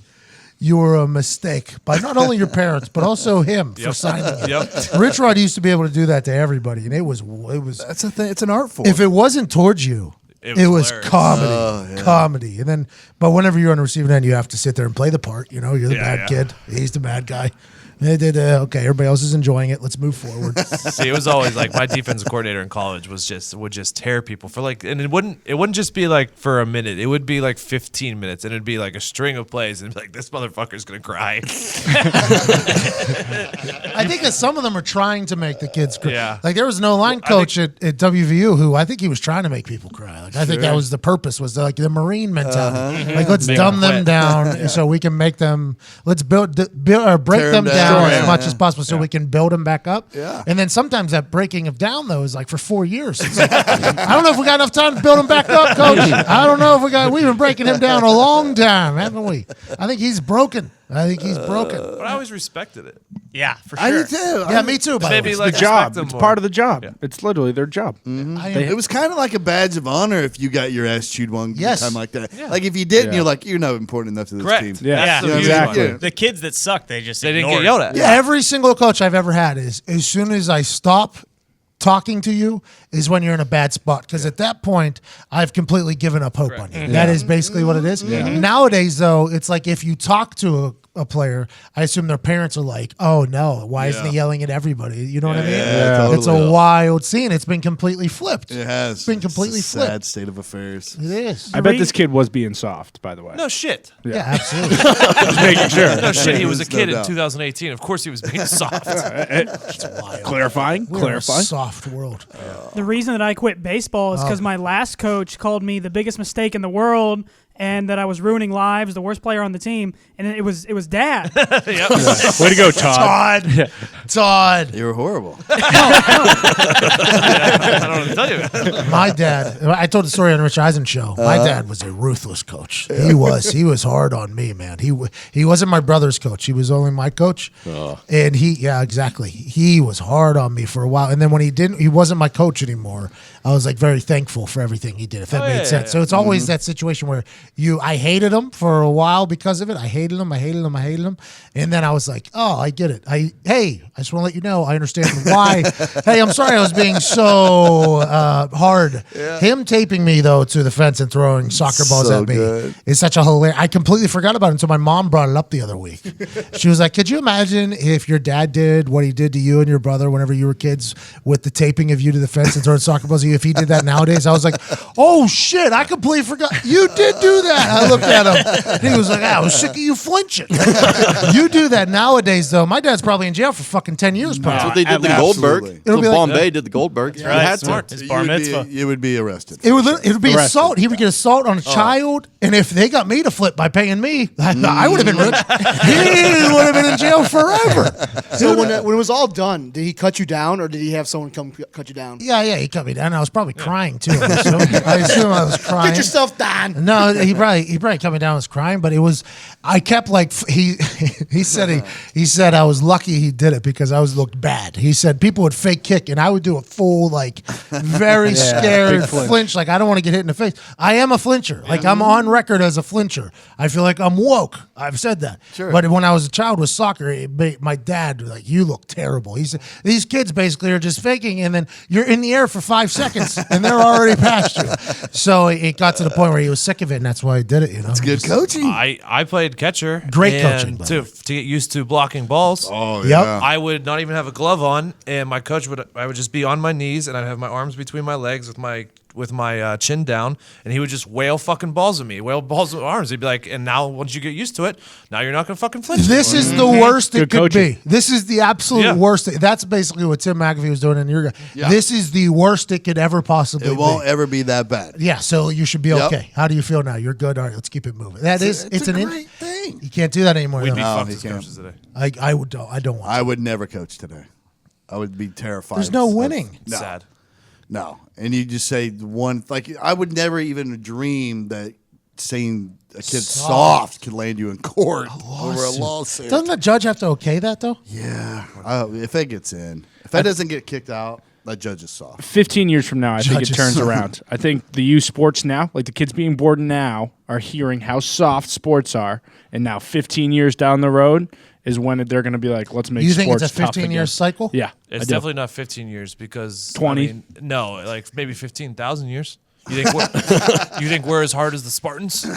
you were a mistake by not only your parents but also him for signing you. Yep. Rich Rod used to be able to do that to everybody, and it was. That's a thing. It's an art form. If it wasn't towards you, It it was was hilarious. comedy. And then, but whenever you're on the receiving end, you have to sit there and play the part. You know, you're the bad kid. He's the bad guy. They did okay. Everybody else is enjoying it. Let's move forward. see, it was always like my defensive coordinator in college would just tear people for like, and it wouldn't just be like for a minute. It would be like 15 minutes, and it'd be like a string of plays, and it'd be like, this motherfucker's gonna cry. I think that some of them are trying to make the kids cry. Yeah. Like there was no line coach at WVU who I think he was trying to make people cry. Like I think that was the purpose, was like the Marine mentality. Like let's dumb them down so we can make them. Let's break Tear them 'em down down. as much as possible so we can build them back up. Yeah. And then sometimes that breaking of down though is like for 4 years. It's like, I don't know if we got enough time to build them back up, coach. I don't know if we've been breaking him down a long time, haven't we? I think he's broken. But I always respected it. Yeah, for sure. I did too. Yeah, me too. By Maybe the way. like the job. respect them It's more. part of the job. Yeah. It's literally their job. It was kind of like a badge of honor if you got your ass chewed one Yes. time like that. Like if you didn't, Yeah. you're like, you're not important enough to this Correct. team. Yeah. That's the Yeah, beauty exactly. of it. The kids that suck, they just They didn't ignored. get yelled at. Every single coach I've ever had is as soon as I stop talking to you is when you're in a bad spot, because at that point I've completely given up hope on you. That is basically what it is. Nowadays though, it's like if you talk to a player, I assume their parents are like, "Oh no, why isn't he yelling at everybody?" You know what I mean? Yeah, It's a totally. wild scene. It's been completely flipped. It has. It's been completely It's a flipped. sad state of affairs. It is. I bet this kid was being soft, by the way. No shit. Yeah, absolutely. Just making sure. No shit. He was a No kid in doubt. 2018. Of course, he was being soft. Clarifying. We're a soft world. The reason that I quit baseball is because my last coach called me the biggest mistake in the world and that I was ruining lives, the worst player on the team, and it was Dad. Way to go, Todd. Todd. You were horrible. I don't know what to tell you. My dad, I told the story on Rich Eisen show. My dad was a ruthless coach. He was hard on me, man. He wasn't my brother's coach. He was only my coach. And exactly. He was hard on me for a while. And then when he wasn't my coach anymore, I was like very thankful for everything he did, if that made sense. So it's always that situation where I hated him for a while because of it. I hated him. And then I was like, oh, I get it. I just want to let you know, I understand why. Hey, I'm sorry I was being so hard. Yeah. Him taping me, though, to the fence and throwing soccer balls at me is such a hilarious. I completely forgot about it until my mom brought it up the other week. She was like, could you imagine if your dad did what he did to you and your brother whenever you were kids with the taping of you to the fence and throwing soccer balls at you, if he did that nowadays? I was like, oh, shit, I completely forgot. You did do that. I looked at him. He was like, I was sick of you flinching. You do that nowadays, though. My dad's probably in jail for fucking 10 years. That's what they did to Goldberg. Absolutely. So It'll be like- Bombay did the Goldberg. Right, You had smart. to. It's bar mitzvah. You would be arrested. It would be assault. He would get assault on a child, and if they got me to flip by paying me, I would have been rich. He would have been in jail forever. So when it was all done, did he cut you down, or did he have someone come cut you down? Yeah, he cut me down. I was probably crying too. I assume I was crying. Get yourself down. No, he probably cut me down. I was crying, but it was. I kept like he said I was lucky he did it because I looked bad. He said people would fake kick and I would do a full like very scared flinch. Like I don't want to get hit in the face. I am a flincher. Like I'm on record as a flincher. I feel like I'm woke. I've said that. Sure. But when I was a child with soccer, my dad was like, you look terrible. He said these kids basically are just faking, and then you're in the air for 5 seconds and they're already past you. So it got to the point where he was sick of it, and that's why he did it. You know, It's good coaching. I played catcher. Great and coaching, by the to get used to blocking balls. Oh, Yep. yeah. I would not even have a glove on, and my coach I would just be on my knees, and I'd have my arms between my legs with my chin down, and he would just wail fucking balls at me, wail balls with arms. He'd be like, and now once you get used to it, now you're not gonna fucking flinch. This is the worst it Good could coaching. be. This is the absolute Yeah. worst. That's basically what Tim McAfee was doing in your guy. Yeah. This is the worst it could ever possibly It won't be. ever be that bad. Yeah, so you should be Yep. okay. How do you feel now? You're good. All right, let's keep it moving. It's a great thing. You can't do that anymore. We'd though. be No, fucked he as can't. coaches today. I don't want. I would never coach today. I would be terrified. There's no of- winning. No, Sad. no. And you just say one like I would never even dream that saying a kid's soft could land you in court over a lawsuit. Doesn't the judge have to okay that though? Yeah, if it gets in, if that doesn't get kicked out, that judge is soft. 15 years from now, I think it Judges. turns around. I think the youth sports now, like the kids being born now, are hearing how soft sports are, and now 15 years down the road is when they're going to be like, let's make You sports think it's a tough 15-year again. cycle? Yeah, It's I do. definitely not 15 years because 20? I mean, no, like maybe 15,000 years. You think we're as hard as the Spartans? No,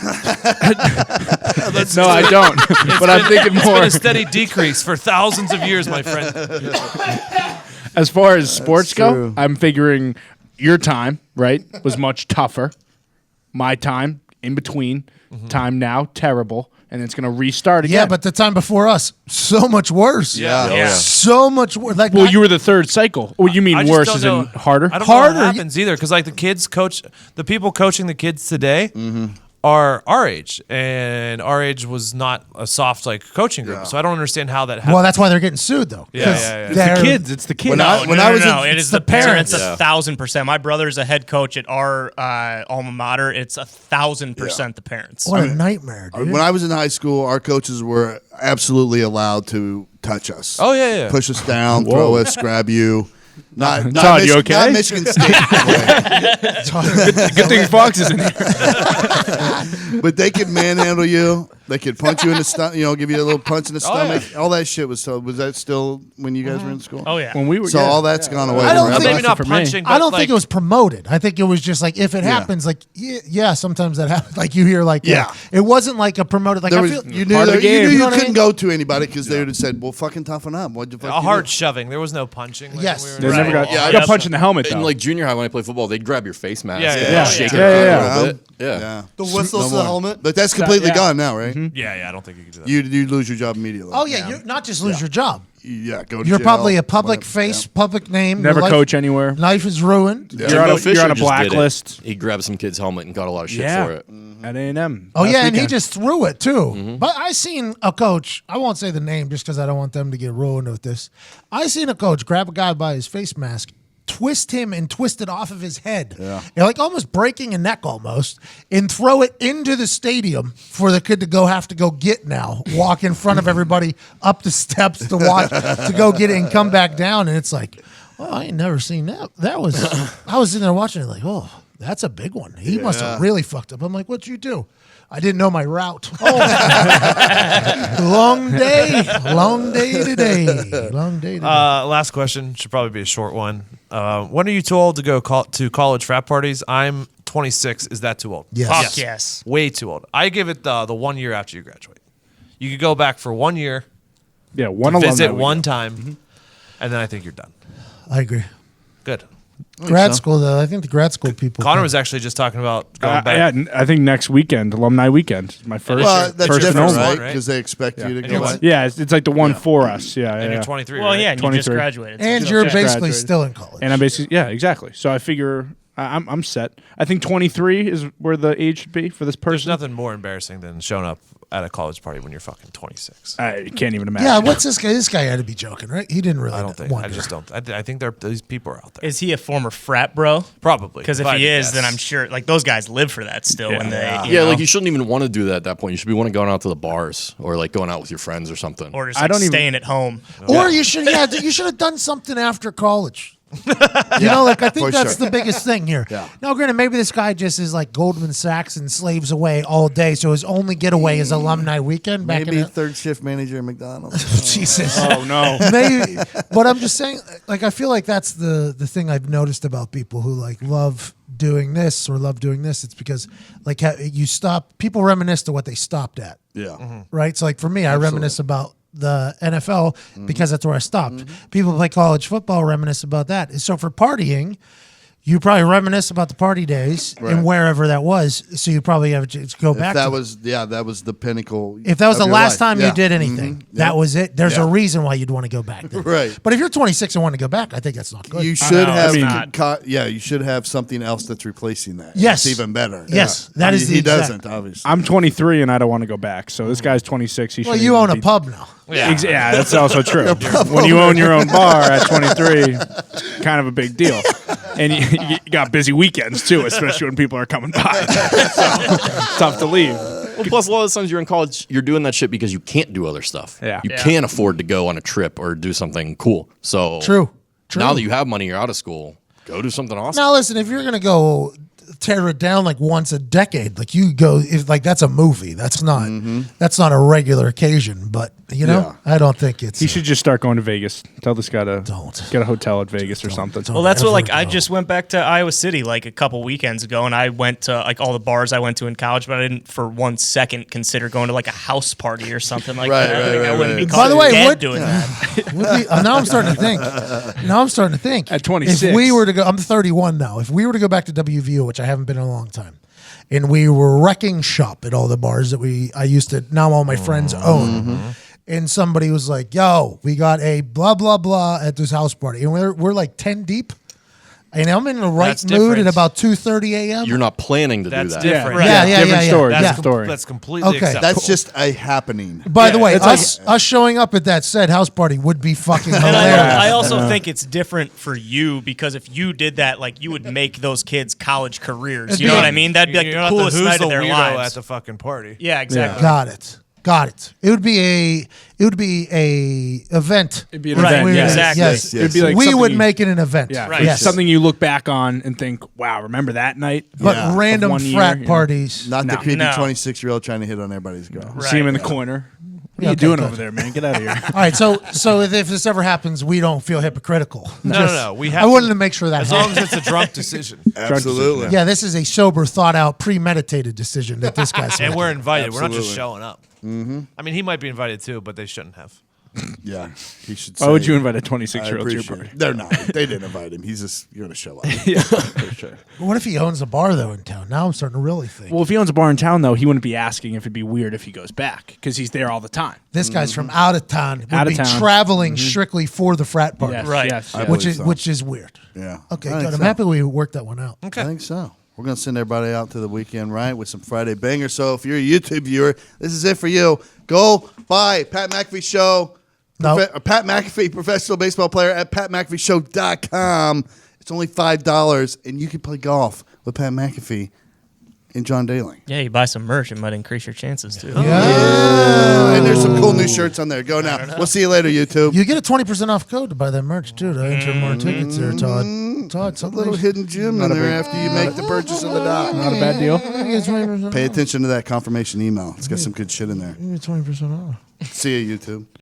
I don't. But I'm thinking It's more been a steady decrease for thousands of years, my friend. as far as sports go. true. I'm figuring your time, right, was much tougher. My time, in between, time now, terrible. And it's going to restart again. Yeah, but the time before us, so much worse. Yeah. So much worse. Like Well, you were the third cycle. Or you mean I just worse don't as know- in harder? I don't Harder, know what happens either because like the people coaching the kids today are our age, and our age was not a soft like coaching group. Yeah. So I don't understand how that happened. well, that's why they're getting sued though. Yeah, 'Cause yeah, yeah. It's they're- the kids. It's the kids. When I was no, in- it is the the parents. parents. 1,000%. My brother's a head coach at our alma mater. It's 1,000% the parents. What a nightmare, dude. When I was in high school, our coaches were absolutely allowed to touch us. Oh, yeah. Push us down, throw us, grab you. Not Todd, you okay? Not Michigan State, Good thing Fox is in here. but they could manhandle you. They could punch you in the stomach, give you a little punch in the stomach. yeah. All that shit was that still when you guys were in school? Oh yeah. When we were, So all that's gone away. I don't forever. think- Maybe not for me. punching. But I don't like, think it was promoted. I think it was just like if it happens, like yeah, sometimes that happens. Like you hear, like Yeah. it wasn't like a promoted. Like There I was, feel you knew part of the game. you You know what I couldn't mean? go to anybody because they would have said, "Well, fucking toughen up." What the fuck? a you hard do? shoving. There was no punching. Like Yes. when They we were never in got, school. I got punched in the helmet though. In like junior high when I played football, they'd grab your face mask. Yeah, and yeah. shake Yeah, it around yeah. a little bit. Yeah. Yeah. The whistles to the helmet. But that's completely Yeah. gone now, right? Yeah, I don't think you could do that. You lose your job immediately. Oh yeah, you not just lose your job. Yeah, go to You're jail, probably a public whatever. face, public name. Never Your coach anywhere. Life is ruined. Yeah. You're on Jimbo a, Fisher you're on a just did it. blacklist. He grabbed some kid's helmet and got a lot of shit Yeah. for it. At A&M. Oh last yeah, and he weekend. just threw it too. But I seen a coach. I won't say the name just because I don't want them to get ruined with this. I seen a coach grab a guy by his face mask, twist him and twist it off of his head, like almost breaking a neck almost, and throw it into the stadium for the kid to have to go get now. Walk in front of everybody up the steps to watch to go get it and come back down. And it's like, well, I ain't never seen that. That was I was in there watching it like, oh. That's a big one. He must have really fucked up. I'm like, what'd you do? I didn't know my route. Oh. Long day today. Long day today. Last question should probably be a short one. When are you too old to go to college frat parties? I'm 26. Is that too old? Yes. Fuck yes. Way too old. I give it the 1 year after you graduate. You could go back for 1 year, yeah, one visit alumni one weekend. time, and then I think you're done. I agree. Good. Grad school, though. I think the grad school people. Connor was actually just talking about going back. Yeah, I think next weekend, alumni weekend, my first. Well, that's first and different, only. right? right? Because they expect you to And go you're back. one- Yeah, it's like the one for us. Yeah, And yeah. you're 23. Well, right? yeah, and you just 23. graduated. So and you you're don't- basically graduated. still in college. And I'm basically exactly. So I figure I'm set. I think 23 is where the age should be for this There's person. nothing more embarrassing than showing up at a college party when you're fucking 26. I can't even imagine. yeah, what's this guy? This guy had to be joking, right? He didn't really I don't think. wonder. I just don't. I think these people are out there. Is he a former frat bro? Probably. Because if I'd he is, guess. then I'm sure like those guys live for that still. When they Yeah, know, like you shouldn't even want to do that at that point. You should be wanting going out to the bars or like going out with your friends or something. or just I like don't even- staying at home. Or you should have done something after college. You know, like I think For that's sure. the biggest thing here. Yeah. Now, granted, maybe this guy just is like Goldman Sachs and slaves away all day, so his only getaway is alumni weekend. Back Maybe in third shift manager at McDonald's. Jesus. Oh no. Maybe, but I'm just saying, like, I feel like that's the thing I've noticed about people who like love doing this or love doing this. It's because like you stop. People reminisce to what they stopped at, Yeah. right? So like for me, I reminisce about the NFL because that's where I stopped. People play college football, reminisce about that. So for partying, you probably reminisce about the party days and wherever that was. So you probably have to go back. That to was that was the pinnacle. if that was of the your last life. time Yeah. you did anything, Mhm. that Yep. was it. There's Yeah. a reason why you'd want to go back there. Right. But if you're 26 and want to go back, I think that's not good. You should know, have, it's not. you should have something else that's replacing that. Yes. It's even better. Yes, Yeah. that is the he exact- doesn't obviously. I'm 23 and I don't want to go back. So this guy's 26. He Well, shouldn't you even own a be- pub now. Yeah, that's also true. When you own your own bar at 23, it's kind of a big deal. And you got busy weekends too, especially when people are coming by. So, tough to leave. Well, plus, a lot of the times you're in college, you're doing that shit because you can't do other stuff. Yeah. You Yeah. can't afford to go on a trip or do something cool. So True. now that you have money, you're out of school, go do something awesome. Now listen, if you're gonna go tear it down like once a decade, like you go, if like that's a movie, that's not a regular occasion. But you know, I don't think it's. He should just start going to Vegas. Tell this guy to Don't. get a hotel at Vegas or something. don't. Well, that's what ever like I go. just went back to Iowa City like a couple weekends ago, and I went to like all the bars I went to in college, but I didn't for 1 second consider going to like a house party or something like Right, that. right, Like, I right, wouldn't be right. caught By the way, dead what- doing that. Would be- now I'm starting to think. At 26. if we were to go, I'm 31 now. If we were to go back to WVU, which I haven't been in a long time, and we were wrecking shop at all the bars that I used to now all my friends own. And somebody was like, "Yo, we got a blah blah blah at this house party," and we're like 10 deep. And I'm in the right That's mood different. at about 2:30 a.m. You're not planning to That's do that. different. Yeah, yeah, different yeah, story. yeah. Different Yeah. story. That's completely Okay. acceptable. That's just a happening. By the way, it's us showing up at that said house party would be fucking And hilarious. I also think it's different for you because if you did that, like you would make those kids college careers. You know what I mean? That'd be like You're the not coolest who's night the of their weirdo lives. at the fucking party. Yeah, exactly. Got it. Got it. It would be a event. It'd be an Right, event. yeah, Yes. exactly. Yes. It'd be like We something would you- make it an event. Yeah, Right. Yes. something you look back on and think, "Wow, remember that night?" But Yeah. random Of 1 year, frat you know. parties. Not the No. creepy No. 26-year-old trying to hit on everybody's girl. See him in the Right. corner. What are Yeah, you okay, doing good. over there, man? Get out of here. All right, so if this ever happens, we don't feel hypocritical. No. We have I wanted to make sure that as long happened. as it's a drunk decision. Absolutely. Yeah, this is a sober, thought out, premeditated decision that this guy's And making. we're invited. We're not just Absolutely. showing up. Mm-hmm. I mean, he might be invited too, but they shouldn't have. Yeah. He should Why would say- you invite a I 26-year-old to your appreciate party? it. They're not. They didn't invite him. He's just going to show up. For sure. What if he owns a bar though in town? Now I'm starting to really think. Well, if he owns a bar in town, though, he wouldn't be asking if it'd be weird if he goes back because he's there all the time. This guy's from out of town. Would Out of be town. traveling strictly for the frat party, Yes, Right. Yes, I yes. believe which is so. which is weird. Yeah. Okay, I good. think I'm so. happy we worked that one out. I think so. We're going to send everybody out to the weekend, right, with some Friday Bangerz. So if you're a YouTube viewer, this is it for you. Go buy Pat McAfee Show. No. Pat McAfee, professional baseball player at patmcafeeshow.com. It's only $5, and you can play golf with Pat McAfee and John Daly. Yeah, you buy some merch, it might increase your chances too. Yeah. And there's some cool new shirts on there. Go now. We'll see you later, YouTube. You get a 20% off code to buy that merch too. To enter more tickets there, Todd. Todd, A something little hidden gem in there after you make the purchase of the dock. Not a bad deal. Pay attention to that confirmation email. It's got some good shit in there. 20% off. See you, YouTube.